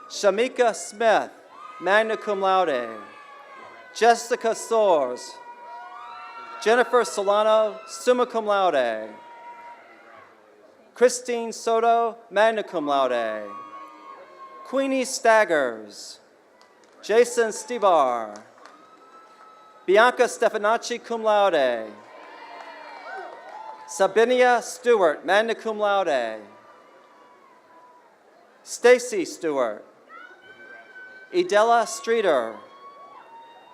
Speaker 8: Shamika Smith, magna cum laude. Jessica Soares. Jennifer Solano, summa cum laude. Christine Soto, magna cum laude. Queenie Staggers. Jason Stibar. Bianca Stefanacci, cum laude. Sabinia Stewart, magna cum laude. Stacy Stewart. Idella Streeter.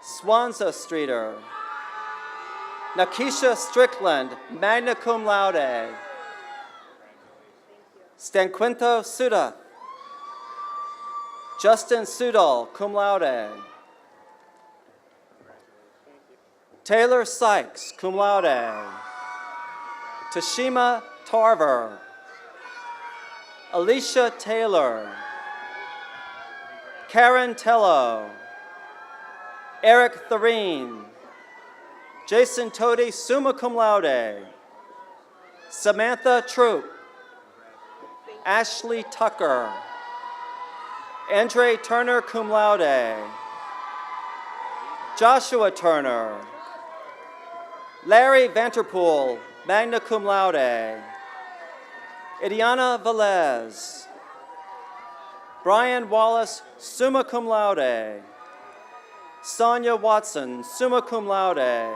Speaker 8: Swanza Streeter. Nakisha Strickland, magna cum laude. Stanquinto Suda. Justin Sudol, cum laude. Taylor Sykes, cum laude. Tashima Tarver. Alicia Taylor. Karen Tello. Eric Thurine. Jason Tody, summa cum laude. Samantha Troop. Ashley Tucker. Andre Turner, cum laude. Joshua Turner. Larry Vanterpool, magna cum laude. Idiana Velez. Brian Wallace, summa cum laude. Sonia Watson, summa cum laude.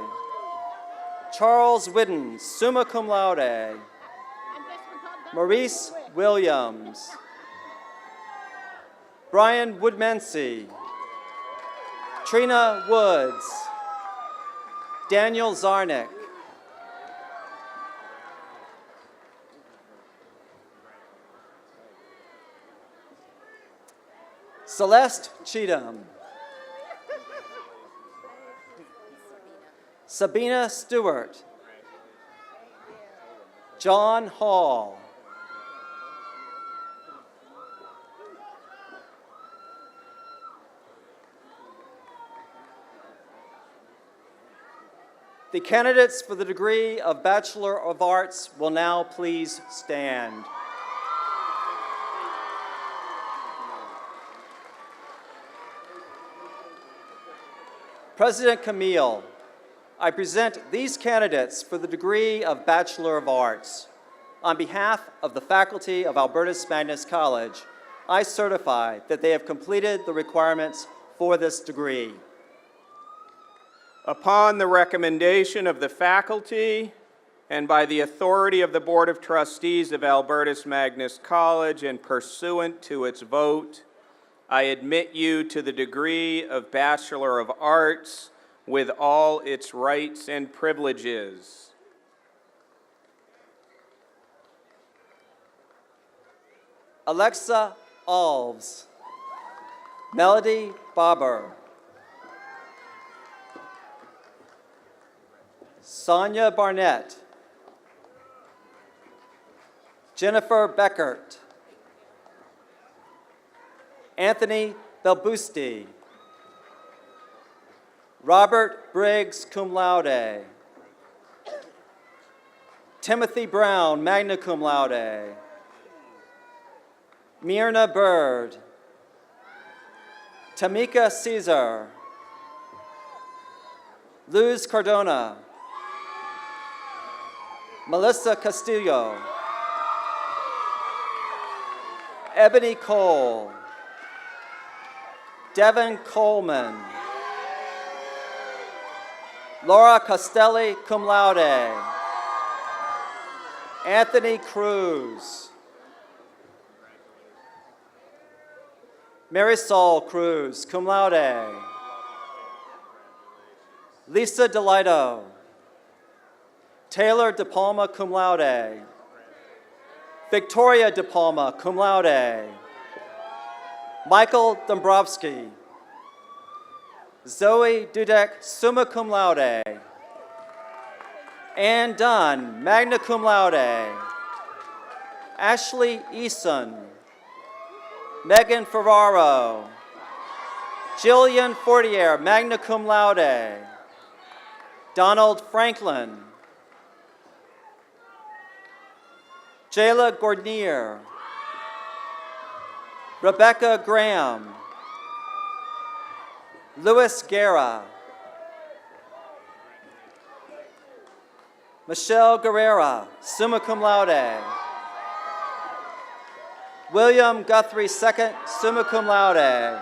Speaker 8: Charles Whidden, summa cum laude. Maurice Williams. Brian Woodmansey. Trina Woods. Daniel Zarnick. Celeste Cheatham. Sabina Stewart. John Hall. The candidates for the degree of Bachelor of Arts will now please stand. President Camille, I present these candidates for the degree of Bachelor of Arts. On behalf of the faculty of Albertus Magnus College, I certify that they have completed the requirements for this degree.
Speaker 1: Upon the recommendation of the faculty and by the authority of the Board of Trustees of Albertus Magnus College and pursuant to its vote, I admit you to the degree of Bachelor of Arts with all its rights and privileges.
Speaker 8: Alexa Alves. Melody Barber. Sonia Barnett. Jennifer Beckert. Anthony Belbusti. Robert Briggs, cum laude. Timothy Brown, magna cum laude. Myrna Bird. Tamika Caesar. Luz Cardona. Melissa Castillo. Ebony Cole. Devin Coleman. Laura Costelli, cum laude. Anthony Cruz. Marisol Cruz, cum laude. Lisa DeLito. Taylor De Palma, cum laude. Victoria De Palma, cum laude. Michael Dombrowski. Zoe Dudek, summa cum laude. Ann Dunn, magna cum laude. Ashley Eason. Megan Ferraro. Jillian Fortier, magna cum laude. Donald Franklin. Jayla Gordnier. Rebecca Graham. Louis Guerra. Michelle Guerrera, summa cum laude. William Guthrie II, summa cum laude.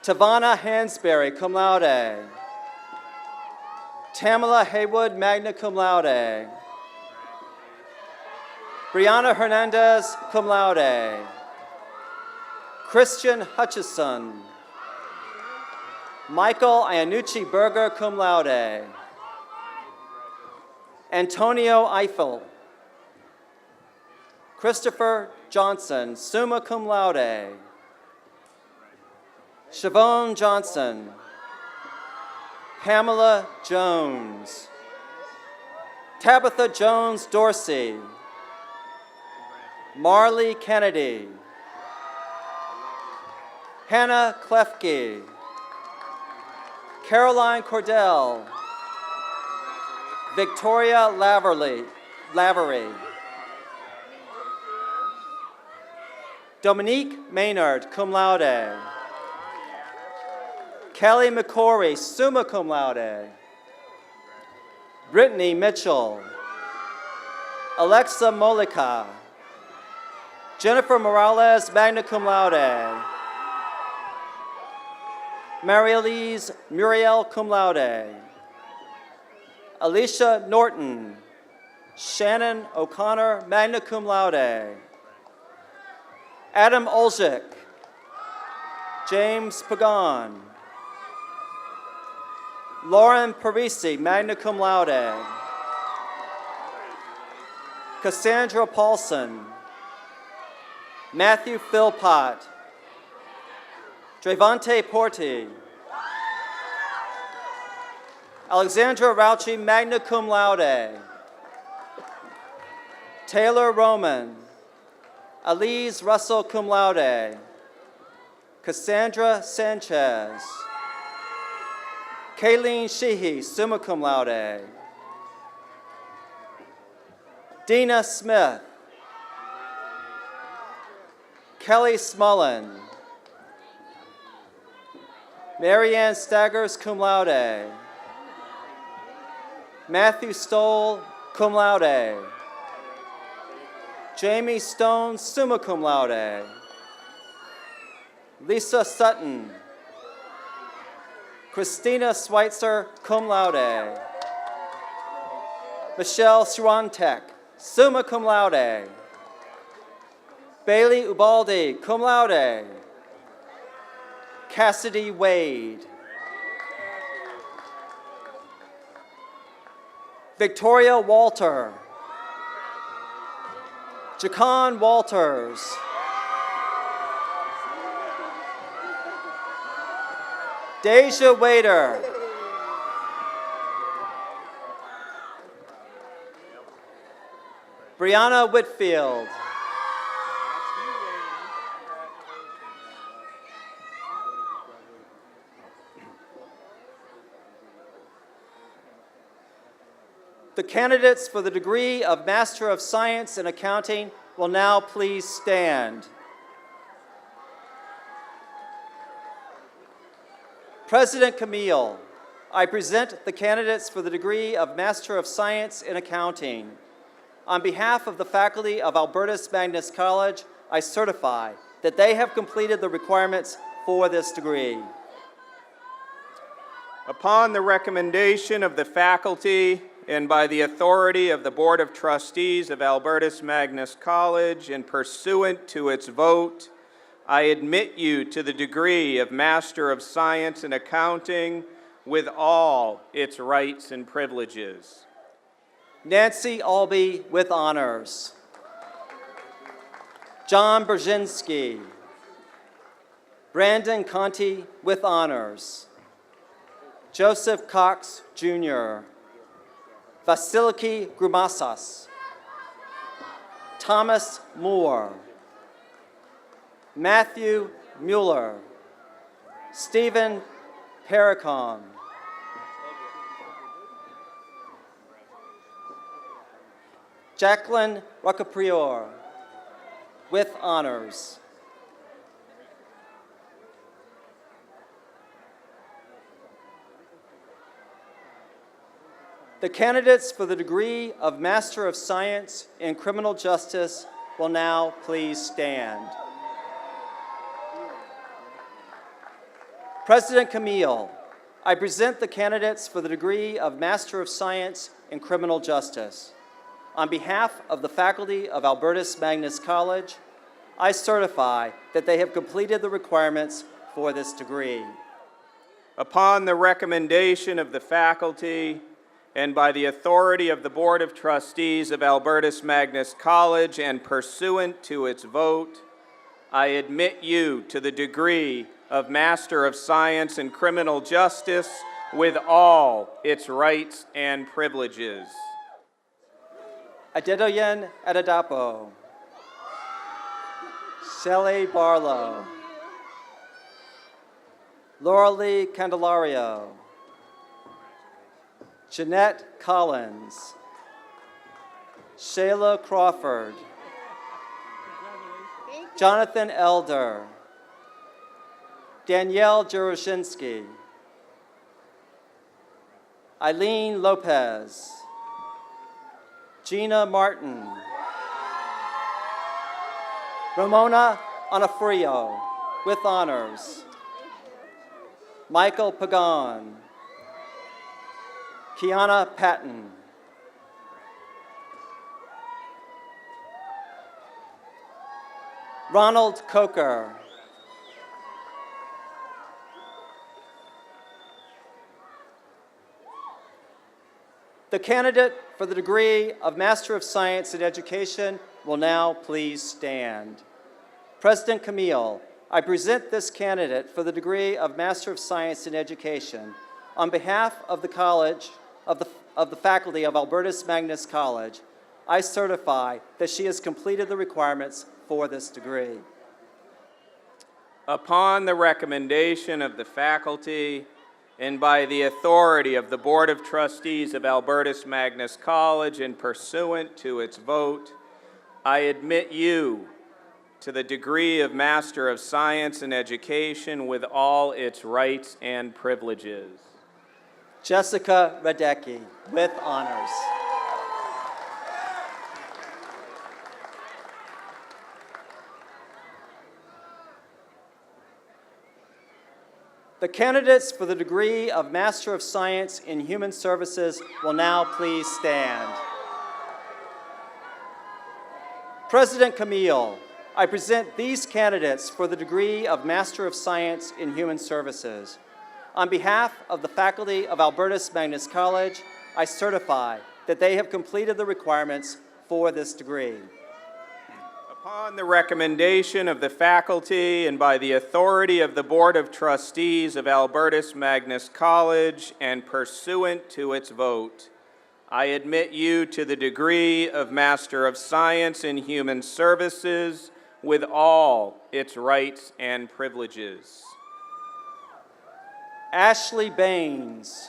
Speaker 8: Tavana Hansberry, cum laude. Tamala Haywood, magna cum laude. Brianna Hernandez, cum laude. Christian Hutchison. Michael Iannucci Berger, cum laude. Antonio Eiffel. Christopher Johnson, summa cum laude. Siobhan Johnson. Pamela Jones. Tabitha Jones Dorsey. Marley Kennedy. Hannah Klefke. Caroline Cordell. Victoria Lavery. Dominique Maynard, cum laude. Kelly McCory, summa cum laude. Brittany Mitchell. Alexa Molika. Jennifer Morales, magna cum laude. Marie-Elise Muriel, cum laude. Alicia Norton. Shannon O'Connor, magna cum laude. Adam Olczyk. James Pagan. Lauren Parisi, magna cum laude. Cassandra Paulson. Matthew Philpott. Trevante Porti. Alexandra Rauchi, magna cum laude. Taylor Roman. Elise Russell, cum laude. Cassandra Sanchez. Kayleen Sheehy, summa cum laude. Dina Smith. Kelly Smullen. Marianne Staggers, cum laude. Matthew Stoll, cum laude. Jamie Stone, summa cum laude. Lisa Sutton. Christina Schweitzer, cum laude. Michelle Swantek, summa cum laude. Bailey Ubaldi, cum laude. Cassidy Wade. Victoria Walter. Jacan Walters. Deja Wader. Brianna Whitfield. The candidates for the degree of Master of Science in Accounting will now please stand. President Camille, I present the candidates for the degree of Master of Science in Accounting. On behalf of the faculty of Albertus Magnus College, I certify that they have completed the requirements for this degree.
Speaker 1: Upon the recommendation of the faculty and by the authority of the Board of Trustees of Albertus Magnus College and pursuant to its vote, I admit you to the degree of Master of Science in Accounting with all its rights and privileges.
Speaker 8: Nancy Albee with honors. John Brzezinski. Brandon Conti with honors. Joseph Cox, Jr. Vasiliki Grumasas. Thomas Moore. Matthew Mueller. Stephen Paracon. Jacqueline Rocaprior with honors. The candidates for the degree of Master of Science in Criminal Justice will now please stand. President Camille, I present the candidates for the degree of Master of Science in Criminal Justice. On behalf of the faculty of Albertus Magnus College, I certify that they have completed the requirements for this degree.
Speaker 1: Upon the recommendation of the faculty and by the authority of the Board of Trustees of Albertus Magnus College and pursuant to its vote, I admit you to the degree of Master of Science in Criminal Justice with all its rights and privileges.
Speaker 8: Adedoyen Adadapo. Shelley Barlow. Laura Lee Candelario. Jeanette Collins. Shayla Crawford. Jonathan Elder. Danielle Juroshinsky. Eileen Lopez. Gina Martin. Ramona Onofrio with honors. Michael Pagan. Kiana Patton. Ronald Coker. The candidate for the degree of Master of Science in Education will now please stand. President Camille, I present this candidate for the degree of Master of Science in Education on behalf of the college, of the faculty of Albertus Magnus College. I certify that she has completed the requirements for this degree.
Speaker 1: Upon the recommendation of the faculty and by the authority of the Board of Trustees of Albertus Magnus College and pursuant to its vote, I admit you to the degree of Master of Science in Education with all its rights and privileges.
Speaker 8: Jessica Radecki with honors. The candidates for the degree of Master of Science in Human Services will now please stand. President Camille, I present these candidates for the degree of Master of Science in Human Services. On behalf of the faculty of Albertus Magnus College, I certify that they have completed the requirements for this degree.
Speaker 1: Upon the recommendation of the faculty and by the authority of the Board of Trustees of Albertus Magnus College and pursuant to its vote, I admit you to the degree of Master of Science in Human Services with all its rights and privileges.
Speaker 8: Ashley Baines.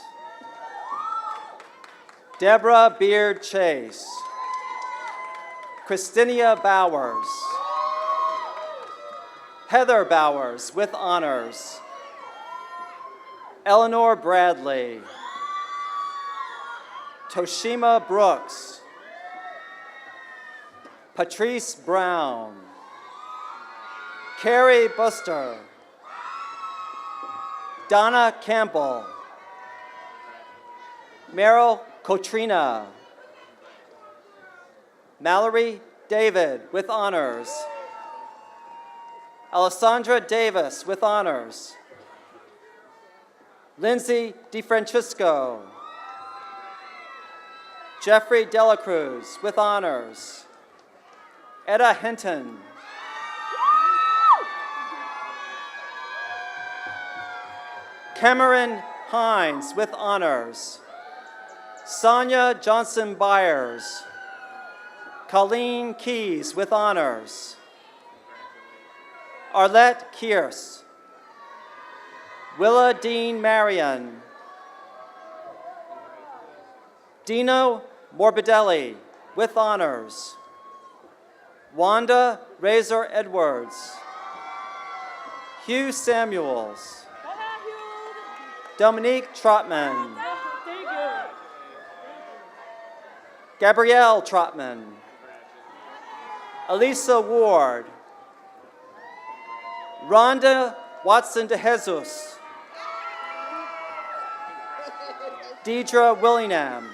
Speaker 8: Deborah Beard Chase. Christinia Bowers. Heather Bowers with honors. Eleanor Bradley. Toshima Brooks. Patrice Brown. Carrie Buster. Donna Campbell. Meryl Kotrina. Mallory David with honors. Alessandra Davis with honors. Lindsay DeFrancisco. Jeffrey Delacruz with honors. Etta Hinton. Cameron Hines with honors. Sonia Johnson Byers. Colleen Keys with honors. Arlette Kearse. Willa Dean Marion. Dino Morbidelli with honors. Wanda Razor Edwards. Hugh Samuels. Dominique Trotman. Gabrielle Trotman. Elisa Ward. Rhonda Watson de Jesus. Deidre Willingham.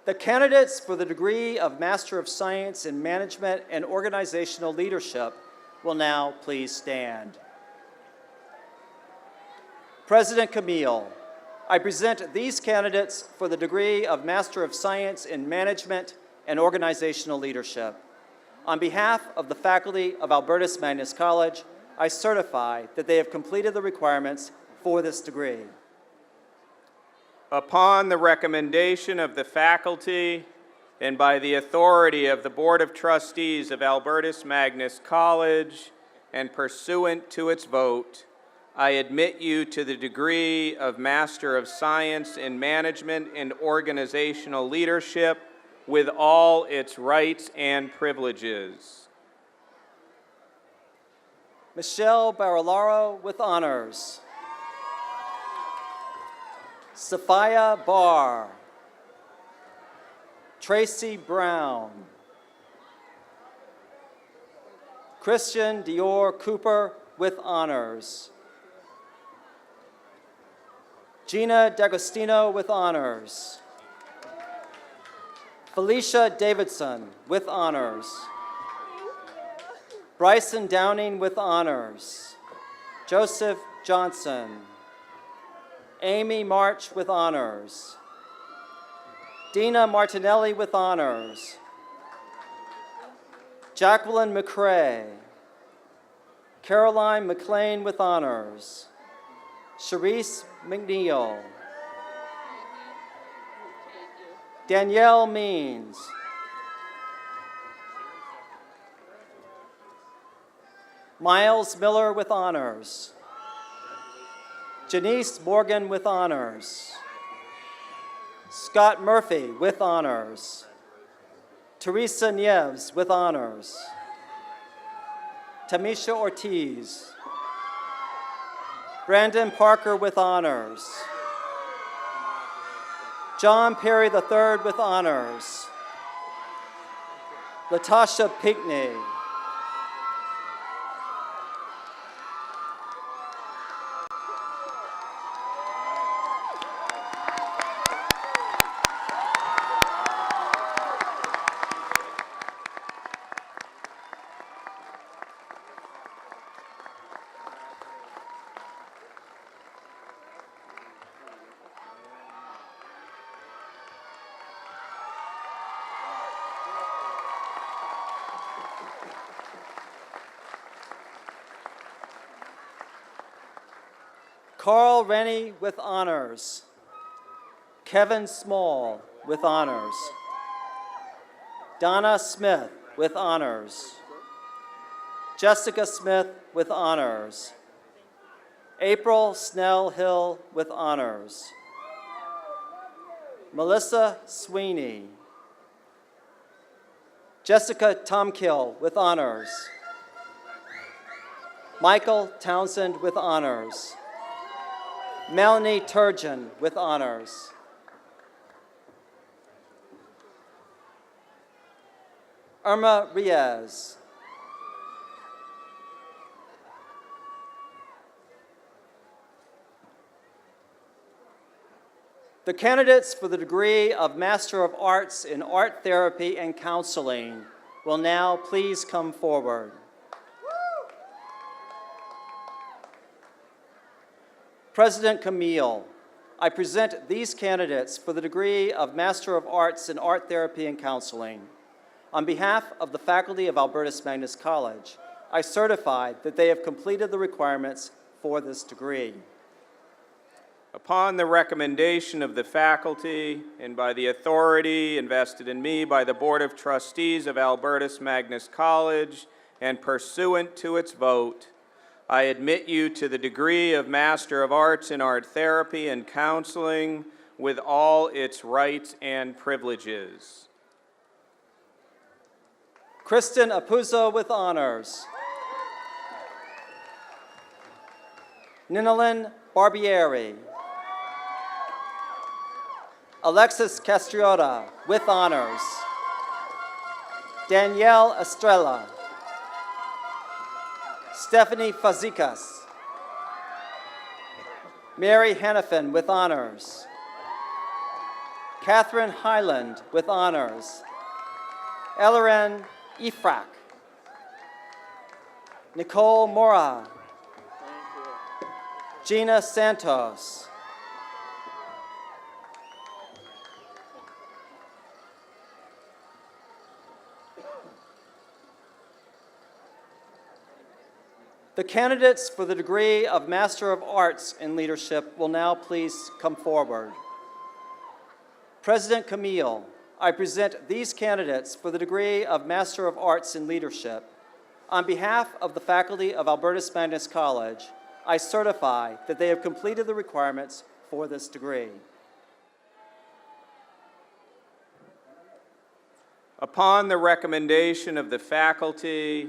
Speaker 8: The candidates for the degree of Master of Science in Management and Organizational Leadership will now please stand. President Camille, I present these candidates for the degree of Master of Science in Management and Organizational Leadership. On behalf of the faculty of Albertus Magnus College, I certify that they have completed the requirements for this degree.
Speaker 1: Upon the recommendation of the faculty and by the authority of the Board of Trustees of Albertus Magnus College and pursuant to its vote, I admit you to the degree of Master of Science in Management and Organizational Leadership with all its rights and privileges.
Speaker 8: Michelle Barilaro with honors. Sophia Barr. Tracy Brown. Christian Dior Cooper with honors. Gina D'Agostino with honors. Felicia Davidson with honors. Bryson Downing with honors. Joseph Johnson. Amy March with honors. Dina Martinelli with honors. Jacqueline McCrae. Caroline McLean with honors. Sharice McNeil. Danielle Means. Miles Miller with honors. Janice Morgan with honors. Scott Murphy with honors. Teresa Nieves with honors. Tamisha Ortiz. Brandon Parker with honors. John Perry III with honors. Latasha Pinckney. Carl Rennie with honors. Kevin Small with honors. Donna Smith with honors. Jessica Smith with honors. April Snell Hill with honors. Melissa Sweeney. Jessica Tomkill with honors. Michael Townsend with honors. Melanie Turgeon with honors. Irma Riaz. The candidates for the degree of Master of Arts in Art Therapy and Counseling will now please come forward. President Camille, I present these candidates for the degree of Master of Arts in Art Therapy and Counseling. On behalf of the faculty of Albertus Magnus College, I certify that they have completed the requirements for this degree.
Speaker 1: Upon the recommendation of the faculty and by the authority invested in me by the Board of Trustees of Albertus Magnus College and pursuant to its vote, I admit you to the degree of Master of Arts in Art Therapy and Counseling with all its rights and privileges.
Speaker 8: Kristen Apuzzo with honors. Ninalyn Barbieri. Alexis Castriota with honors. Danielle Estrella. Stephanie Fazikas. Mary Hannafin with honors. Catherine Highland with honors. Ellerin Ifrak. Nicole Mora. Gina Santos. The candidates for the degree of Master of Arts in Leadership will now please come forward. President Camille, I present these candidates for the degree of Master of Arts in Leadership. On behalf of the faculty of Albertus Magnus College, I certify that they have completed the requirements for this degree.
Speaker 1: Upon the recommendation of the faculty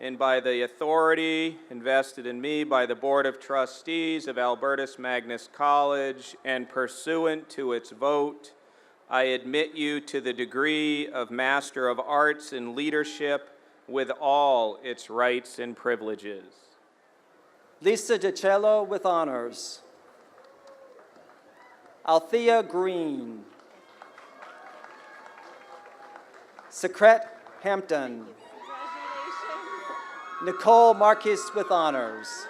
Speaker 1: and by the authority invested in me by the Board of Trustees of Albertus Magnus College and pursuant to its vote, I admit you to the degree of Master of Arts in Leadership with all its rights and privileges.
Speaker 8: Lisa DiCello with honors. Althea Green. Secret Hampton. Nicole Marquis with honors.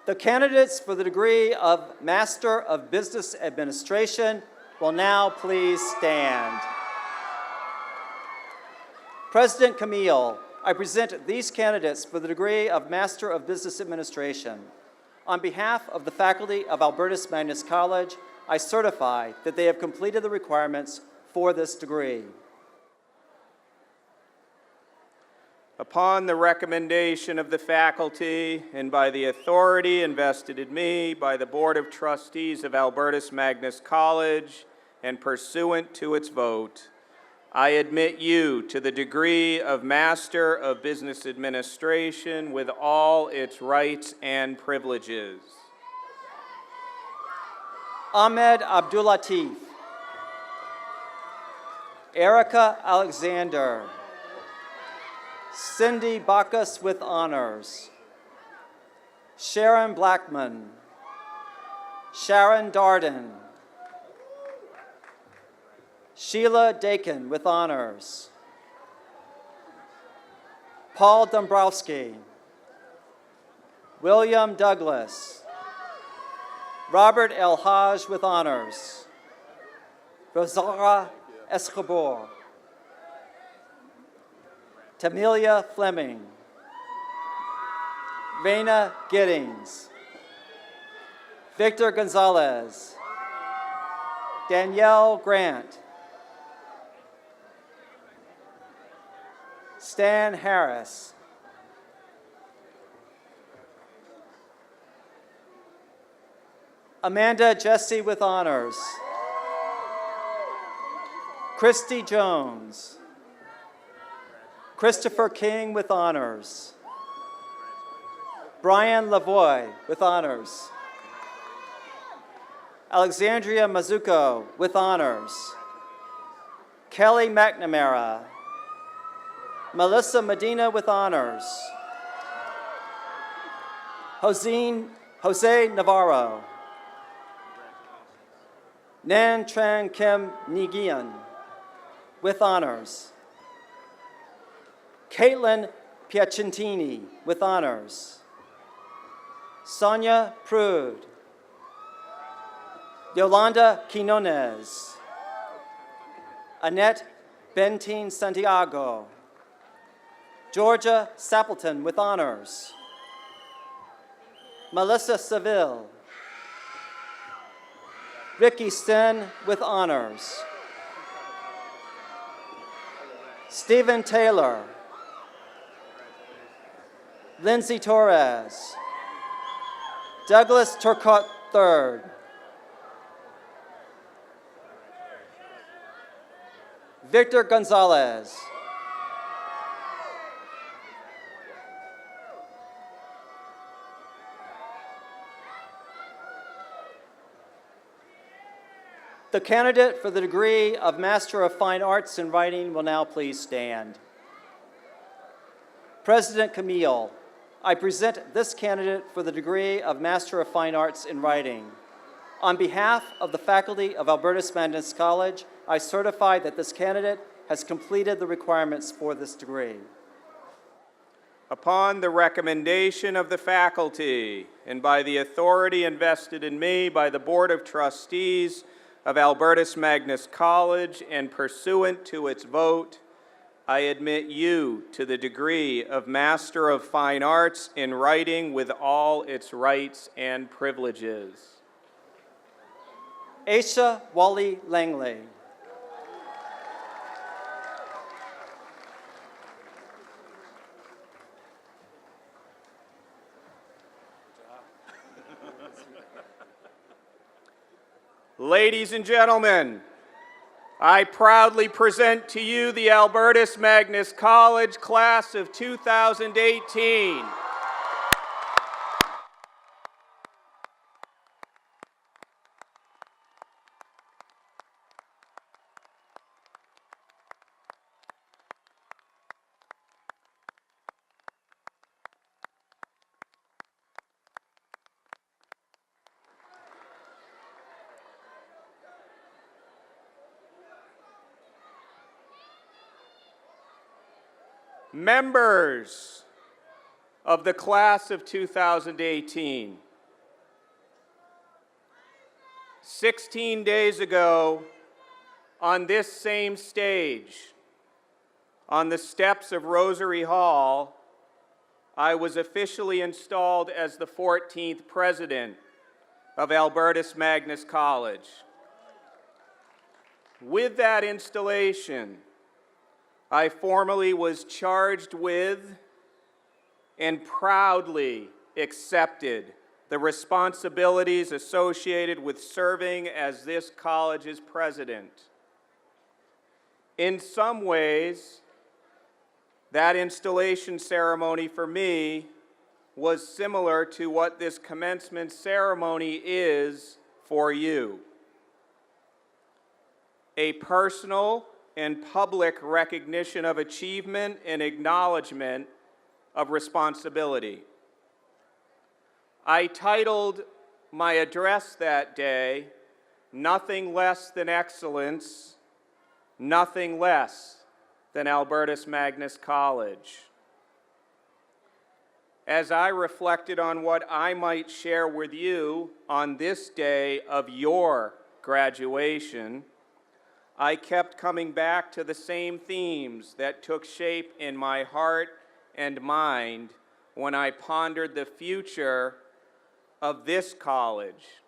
Speaker 8: The candidates for the degree of Master of Business Administration will now please stand. President Camille, I present these candidates for the degree of Master of Business Administration. On behalf of the faculty of Albertus Magnus College, I certify that they have completed the requirements for this degree.
Speaker 1: Upon the recommendation of the faculty and by the authority invested in me by the Board of Trustees of Albertus Magnus College and pursuant to its vote, I admit you to the degree of Master of Business Administration with all its rights and privileges.
Speaker 8: Ahmed Abdulatif. Erica Alexander. Cindy Bacchus with honors. Sharon Blackman. Sharon Darden. Sheila Dakin with honors. Paul Dombrowski. William Douglas. Robert El Haj with honors. Rosara Escobar. Tamilia Fleming. Vena Giddings. Victor Gonzalez. Danielle Grant. Stan Harris. Amanda Jesse with honors. Christy Jones. Christopher King with honors. Brian Lavoie with honors. Alexandria Mazuko with honors. Kelly McNamara. Melissa Medina with honors. Jose Navarro. Nan Tran Kim Nigian with honors. Caitlin Piacentini with honors. Sonia Prude. Yolanda Quinones. Annette Bentin Santiago. Georgia Sappleton with honors. Melissa Seville. Ricky Sten with honors. Stephen Taylor. Lindsay Torres. Douglas Turcotte III. Victor Gonzalez. The candidate for the degree of Master of Fine Arts in Writing will now please stand. President Camille, I present this candidate for the degree of Master of Fine Arts in Writing. On behalf of the faculty of Albertus Magnus College, I certify that this candidate has completed the requirements for this degree.
Speaker 1: Upon the recommendation of the faculty and by the authority invested in me by the Board of Trustees of Albertus Magnus College and pursuant to its vote, I admit you to the degree of Master of Fine Arts in Writing with all its rights and privileges.
Speaker 8: Aisha Wally Langley.
Speaker 1: Ladies and gentlemen, I proudly present to you the Albertus Magnus College class of 2018. Members of the class of 2018, 16 days ago, on this same stage, on the steps of Rosary Hall, I was officially installed as the 14th president of Albertus Magnus College. With that installation, I formally was charged with and proudly accepted the responsibilities associated with serving as this college's president. In some ways, that installation ceremony for me was similar to what this commencement ceremony is for you. A personal and public recognition of achievement and acknowledgement of responsibility. I titled my address that day, "Nothing Less Than Excellence, Nothing Less Than Albertus Magnus College." As I reflected on what I might share with you on this day of your graduation, I kept coming back to the same themes that took shape in my heart and mind when I pondered the future of this college.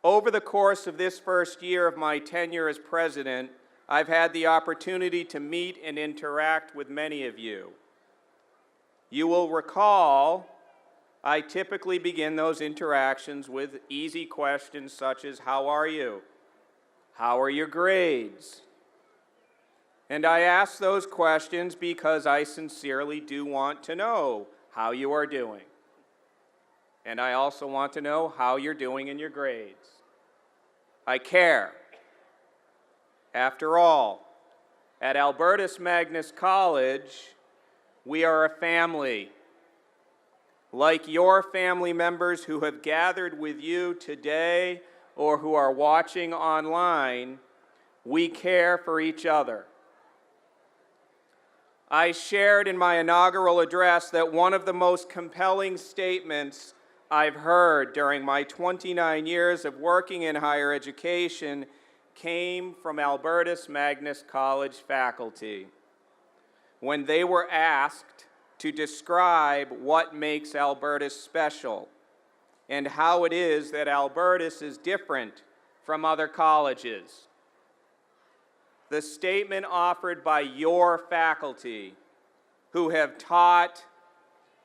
Speaker 1: Over the course of this first year of my tenure as president, I've had the opportunity to meet and interact with many of you. You will recall I typically begin those interactions with easy questions such as, "How are you? How are your grades?" And I ask those questions because I sincerely do want to know how you are doing. And I also want to know how you're doing in your grades. I care. After all, at Albertus Magnus College, we are a family. Like your family members who have gathered with you today or who are watching online, we care for each other. I shared in my inaugural address that one of the most compelling statements I've heard during my 29 years of working in higher education came from Albertus Magnus College faculty when they were asked to describe what makes Albertus special and how it is that Albertus is different from other colleges. The statement offered by your faculty, who have taught,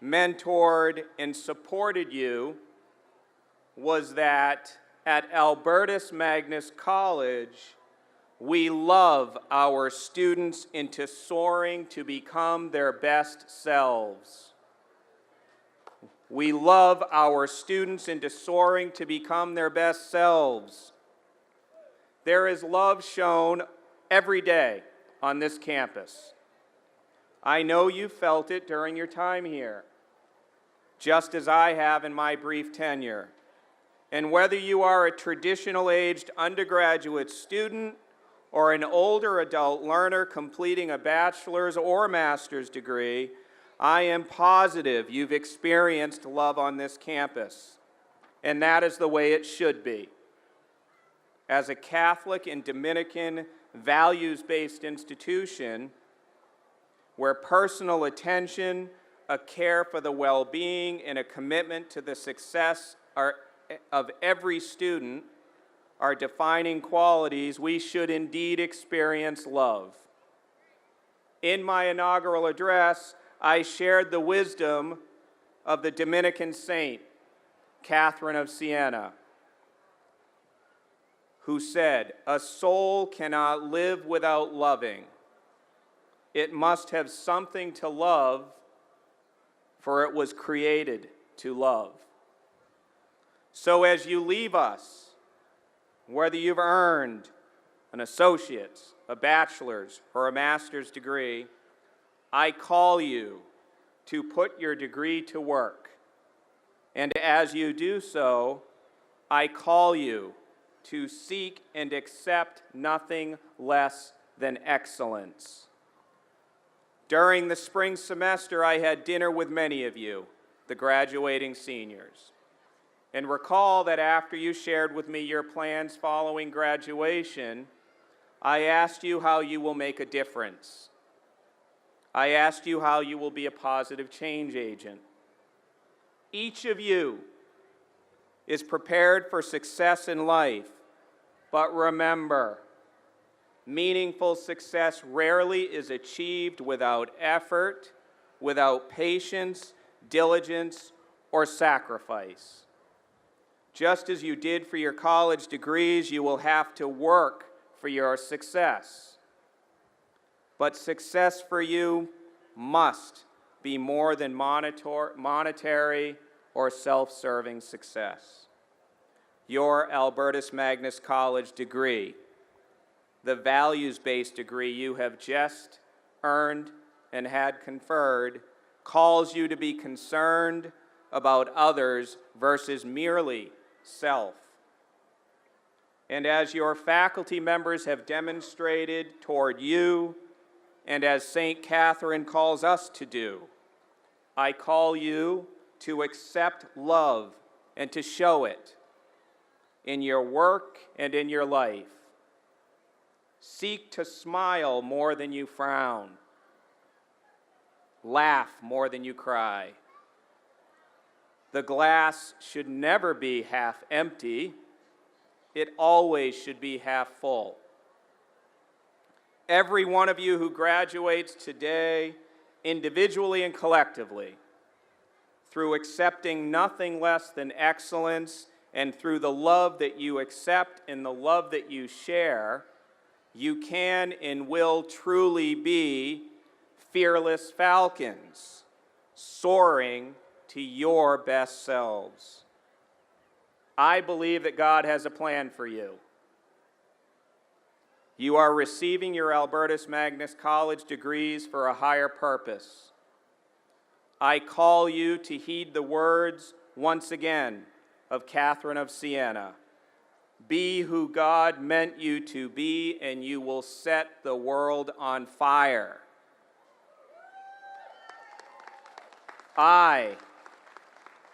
Speaker 1: mentored, and supported you, was that at Albertus Magnus College, we love our students into soaring to become their best selves. We love our students into soaring to become their best selves. There is love shown every day on this campus. I know you felt it during your time here, just as I have in my brief tenure. And whether you are a traditional-aged undergraduate student or an older adult learner completing a bachelor's or master's degree, I am positive you've experienced love on this campus, and that is the way it should be. As a Catholic and Dominican values-based institution, where personal attention, a care for the well-being, and a commitment to the success of every student are defining qualities, we should indeed experience love. In my inaugural address, I shared the wisdom of the Dominican saint, Catherine of Siena, who said, "A soul cannot live without loving. It must have something to love, for it was created to love." So as you leave us, whether you've earned an associate's, a bachelor's, or a master's degree, I call you to put your degree to work. And as you do so, I call you to seek and accept nothing less than excellence. During the spring semester, I had dinner with many of you, the graduating seniors. And recall that after you shared with me your plans following graduation, I asked you how you will make a difference. I asked you how you will be a positive change agent. Each of you is prepared for success in life, but remember, meaningful success rarely is achieved without effort, without patience, diligence, or sacrifice. Just as you did for your college degrees, you will have to work for your success. But success for you must be more than monetary or self-serving success. Your Albertus Magnus College degree, the values-based degree you have just earned and had conferred, calls you to be concerned about others versus merely self. And as your faculty members have demonstrated toward you, and as St. Catherine calls us to do, I call you to accept love and to show it in your work and in your life. Seek to smile more than you frown. Laugh more than you cry. The glass should never be half empty. It always should be half full. Every one of you who graduates today, individually and collectively, through accepting nothing less than excellence and through the love that you accept and the love that you share, you can and will truly be fearless falcons, soaring to your best selves. I believe that God has a plan for you. You are receiving your Albertus Magnus College degrees for a higher purpose. I call you to heed the words, once again, of Catherine of Siena. Be who God meant you to be, and you will set the world on fire. I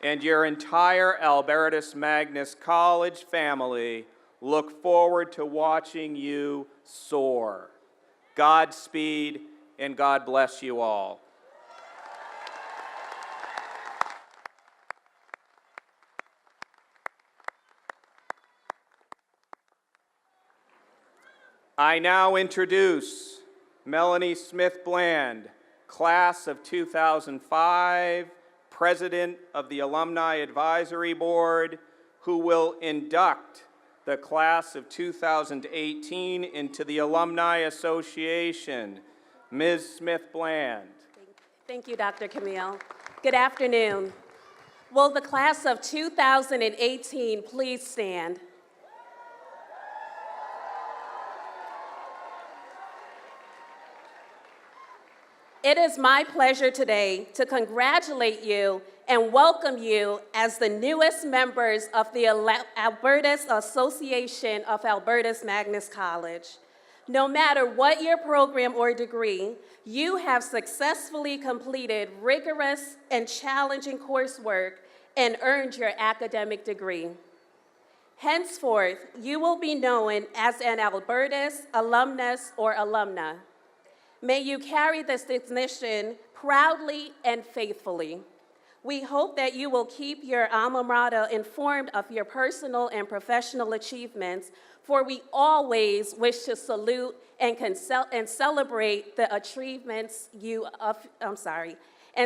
Speaker 1: and your entire Albertus Magnus College family look forward to watching you soar. Godspeed and God bless you all. I now introduce Melanie Smith Bland, class of 2005, President of the Alumni Advisory Board, who will induct the class of 2018 into the Alumni Association. Ms. Smith Bland.
Speaker 9: Thank you, Dr. Camille. Good afternoon. Will the class of 2018 please stand? It is my pleasure today to congratulate you and welcome you as the newest members of the Albertus Association of Albertus Magnus College. No matter what your program or degree, you have successfully completed rigorous and challenging coursework and earned your academic degree. Henceforth, you will be known as an Albertus alumnus or alumna. May you carry this distinction proudly and faithfully. We hope that you will keep your alma mater informed of your personal and professional achievements, for we always wish to salute and celebrate the achievements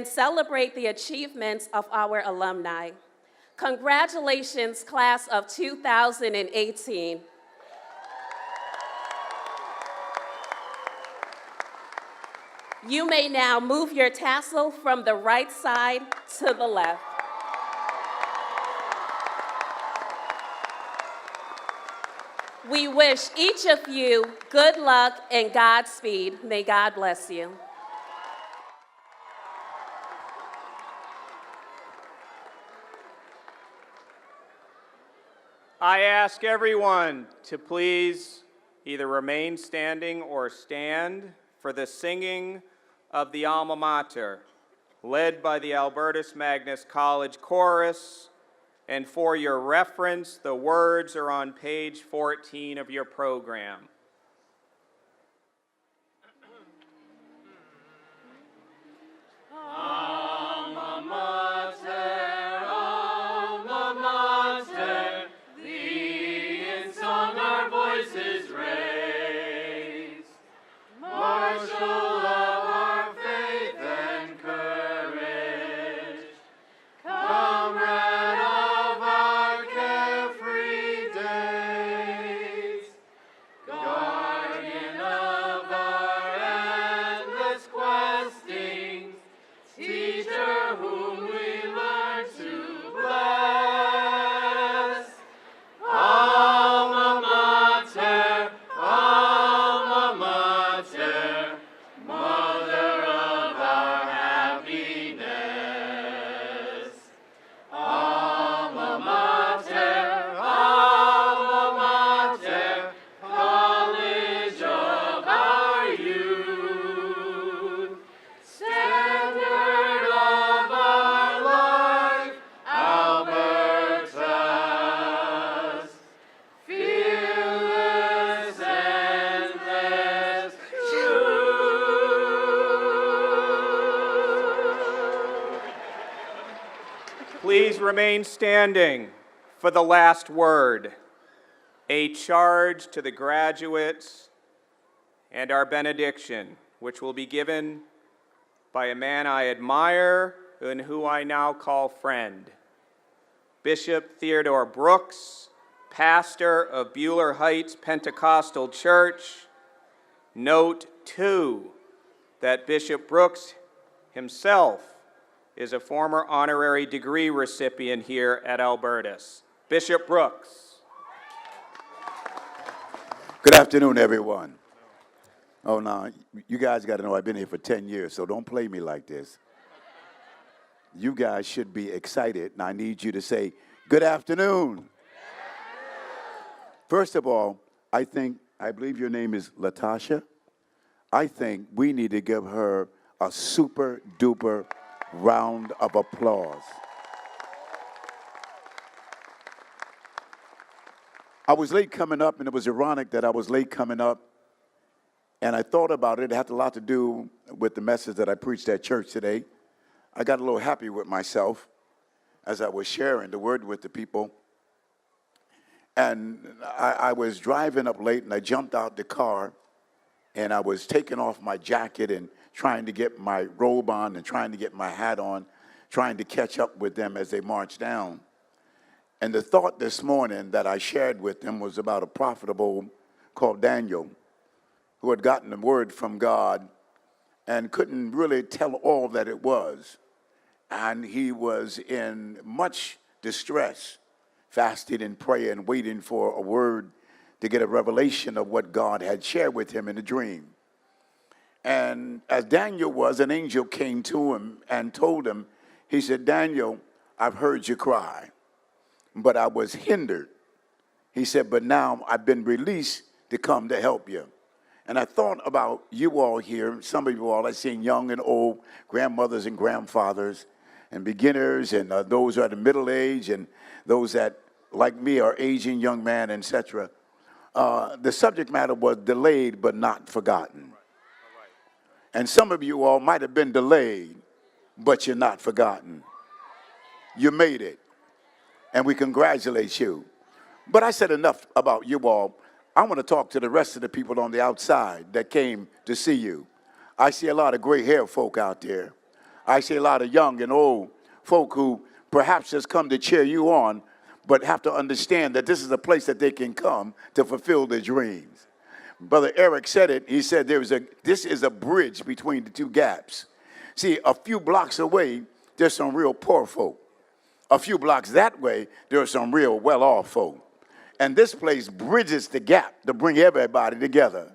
Speaker 9: celebrate the achievements of our alumni. Congratulations, class of 2018. You may now move your tassel from the right side to the left. We wish each of you good luck and Godspeed. May God bless you.
Speaker 1: I ask everyone to please either remain standing or stand for the singing of the alma mater, led by the Albertus Magnus College Chorus. And for your reference, the words are on page 14 of your program. Please remain standing for the last word, a charge to the graduates and our benediction, which will be given by a man I admire and who I now call friend, Bishop Theodore Brooks, pastor of Beulah Heights Pentecostal Church. Note, too, that Bishop Brooks himself is a former honorary degree recipient here at Albertus. Bishop Brooks.
Speaker 10: Good afternoon, everyone. Oh, no, you guys got to know I've been here for 10 years, so don't play me like this. You guys should be excited, and I need you to say, good afternoon. First of all, I believe your name is Latasha. I think we need to give her a super duper round of applause. I was late coming up, and it was ironic that I was late coming up. And I thought about it. It had a lot to do with the message that I preached at church today. I got a little happy with myself as I was sharing the word with the people. And I was driving up late, and I jumped out the car, and I was taking off my jacket and trying to get my robe on and trying to get my hat on, trying to catch up with them as they marched down. And the thought this morning that I shared with them was about a prophet of old called Daniel, who had gotten a word from God and couldn't really tell all that it was. And he was in much distress, fasting and praying, waiting for a word to get a revelation of what God had shared with him in a dream. And as Daniel was, an angel came to him and told him, he said, Daniel, I've heard you cry, but I was hindered. He said, but now I've been released to come to help you. And I thought about you all here, some of you all, I've seen young and old, grandmothers and grandfathers, and beginners, and those who are the middle age, and those that, like me, are aging young man, etc. The subject matter was delayed but not forgotten. And some of you all might have been delayed, but you're not forgotten. You made it, and we congratulate you. But I said enough about you all. I want to talk to the rest of the people on the outside that came to see you. I see a lot of gray hair folk out there. I see a lot of young and old folk who perhaps just come to cheer you on, but have to understand that this is a place that they can come to fulfill their dreams. Brother Eric said it. He said this is a bridge between the two gaps. See, a few blocks away, there's some real poor folk. A few blocks that way, there are some real well-off folk. And this place bridges the gap to bring everybody together.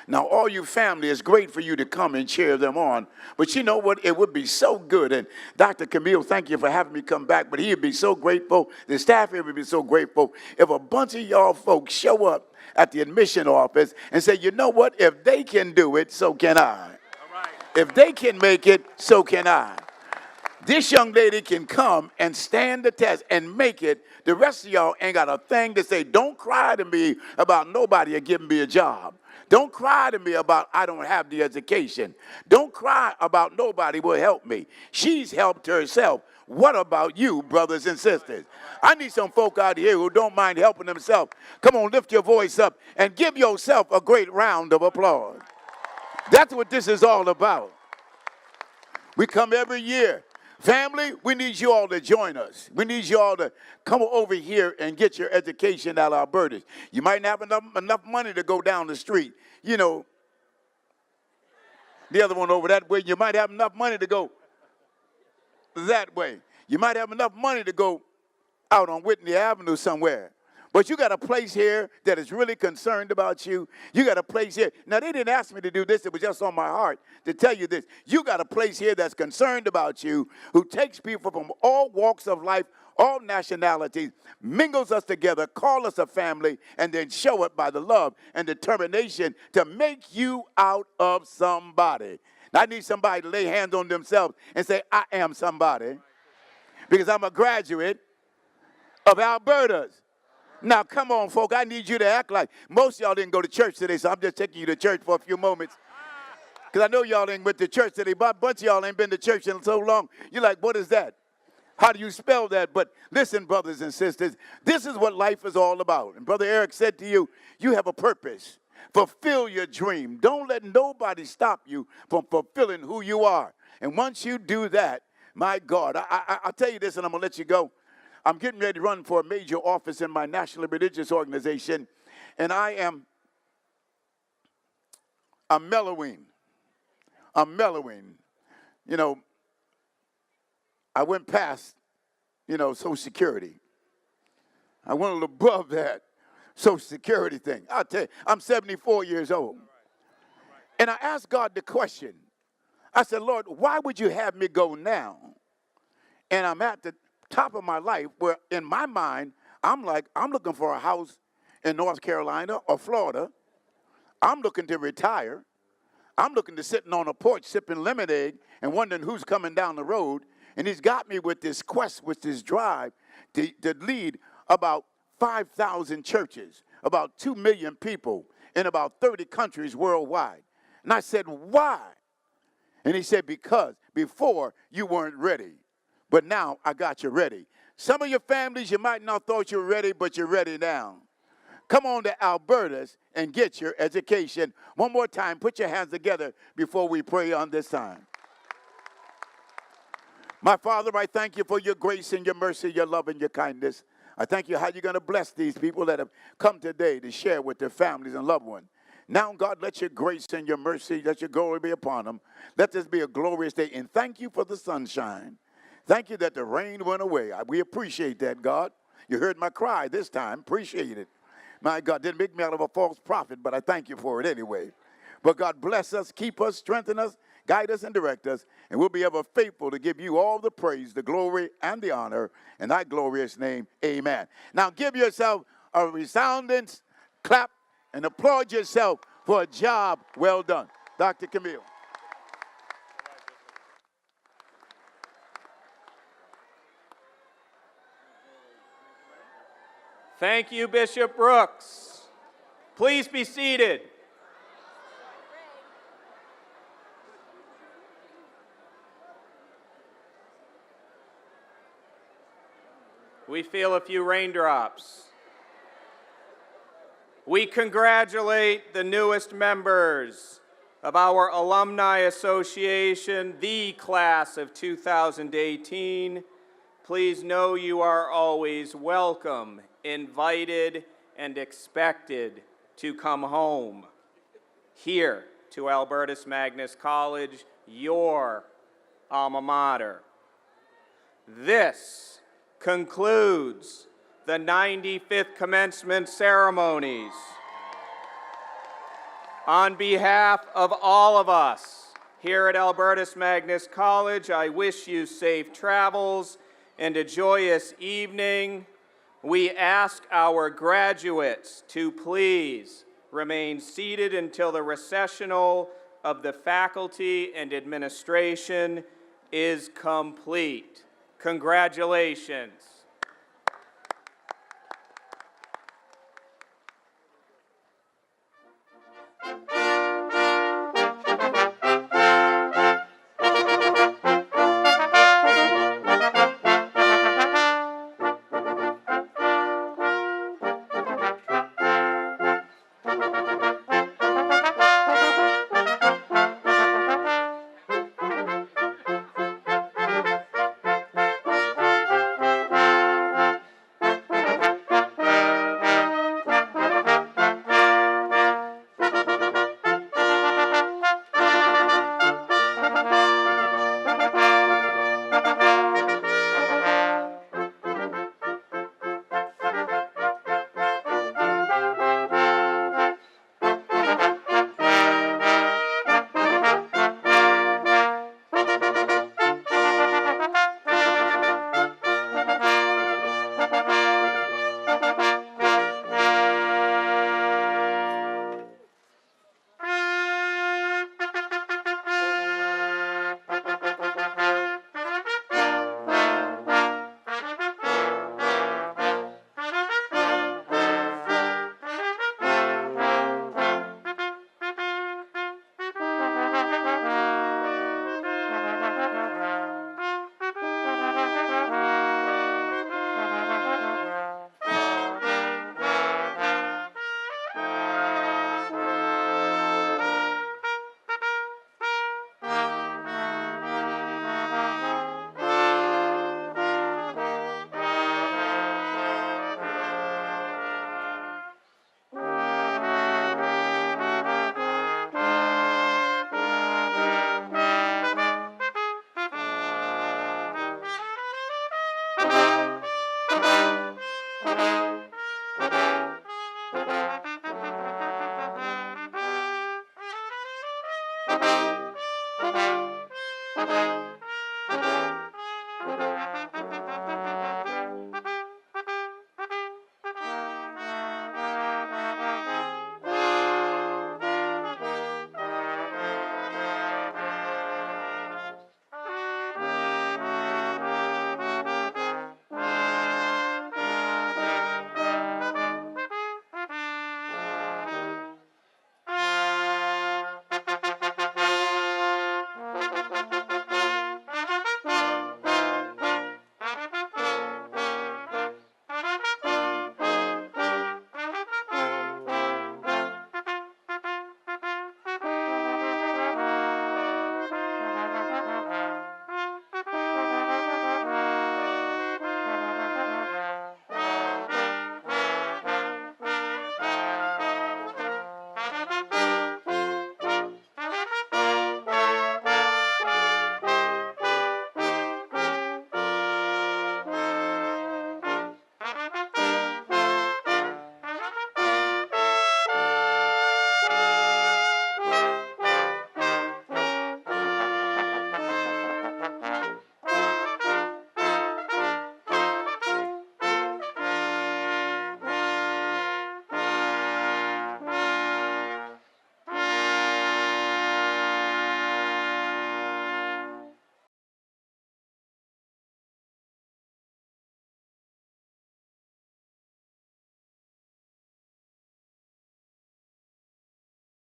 Speaker 10: Now, all you family, it's great for you to come and cheer them on. But you know what? It would be so good. And Dr. Camille, thank you for having me come back. But he'd be so grateful. The staff here would be so grateful if a bunch of y'all folks show up at the admission office and say, you know what? If they can do it, so can I. All right. If they can make it, so can I. This young lady can come and stand the test and make it. The rest of y'all ain't got a thing to say. Don't cry to me about nobody giving me a job. Don't cry to me about I don't have the education. Don't cry about nobody will help me. She's helped herself. What about you, brothers and sisters? I need some folk out here who don't mind helping themselves. Come on, lift your voice up and give yourself a great round of applause. That's what this is all about. We come every year. Family, we need you all to join us. We need you all to come over here and get your education at Albertus. You might not have enough money to go down the street. You know, the other one over that way, you might have enough money to go that way. You might have enough money to go out on Whitney Avenue somewhere. But you got a place here that is really concerned about you. You got a place here. Now, they didn't ask me to do this. It was just on my heart to tell you this. You got a place here that's concerned about you, who takes people from all walks of life, all nationalities, mingles us together, call us a family, and then show it by the love and determination to make you out of somebody. Now, I need somebody to lay hands on themselves and say, I am somebody, because I'm a graduate of Albertus. Now, come on, folk. I need you to act like most of y'all didn't go to church today, so I'm just taking you to church for a few moments. Because I know y'all ain't went to church today, but a bunch of y'all ain't been to church in so long. You're like, what is that? How do you spell that? But listen, brothers and sisters, this is what life is all about. And Brother Eric said to you, you have a purpose. Fulfill your dream. Don't let nobody stop you from fulfilling who you are. And once you do that, my God, I'll tell you this and I'm going to let you go. I'm getting ready to run for a major office in my national religious organization, and I'm mellowing. You know, I went past, Social Security. I went a little above that Social Security thing. I'll tell you, I'm 74 years old. And I asked God the question. I said, Lord, why would you have me go now? And I'm at the top of my life where in my mind, I'm looking for a house in North Carolina or Florida. I'm looking to retire. I'm looking to sitting on a porch sipping lemonade and wondering who's coming down the road And he's got me with this quest, with this drive to lead about 5,000 churches, about 2 million people in about 30 countries worldwide. And I said, why? And he said, because before you weren't ready, but now I got you ready. Some of your families, you might not thought you were ready, but you're ready now. Come on to Albertus and get your education. One more time, put your hands together before we pray on this time. My Father, I thank you for your grace and your mercy, your love and your kindness. I thank you how you're going to bless these people that have come today to share with their families and loved ones. Now, God, let your grace and your mercy, let your glory be upon them. Let this be a glorious day. And thank you for the sunshine. Thank you that the rain went away. We appreciate that, God. You heard my cry this time. Appreciate it. My God, didn't make me out of a false prophet, but I thank you for it anyway. But God bless us, keep us, strengthen us, guide us, and direct us. And we'll be ever faithful to give you all the praise, the glory, and the honor. In thy glorious name, amen. Now give yourself a resounding clap and applaud yourself for a job well done. Dr. Camille.
Speaker 1: Thank you, Bishop Brooks. Please be seated. We feel a few raindrops. We congratulate the newest members of our Alumni Association, the class of 2018. Please know you are always welcome, invited, and expected to come home here to Albertus Magnus College, your alma mater. This concludes the 95th commencement ceremonies. On behalf of all of us here at Albertus Magnus College, I wish you safe travels and a joyous evening. We ask our graduates to please remain seated until the recessional of the faculty and administration is complete. Congratulations.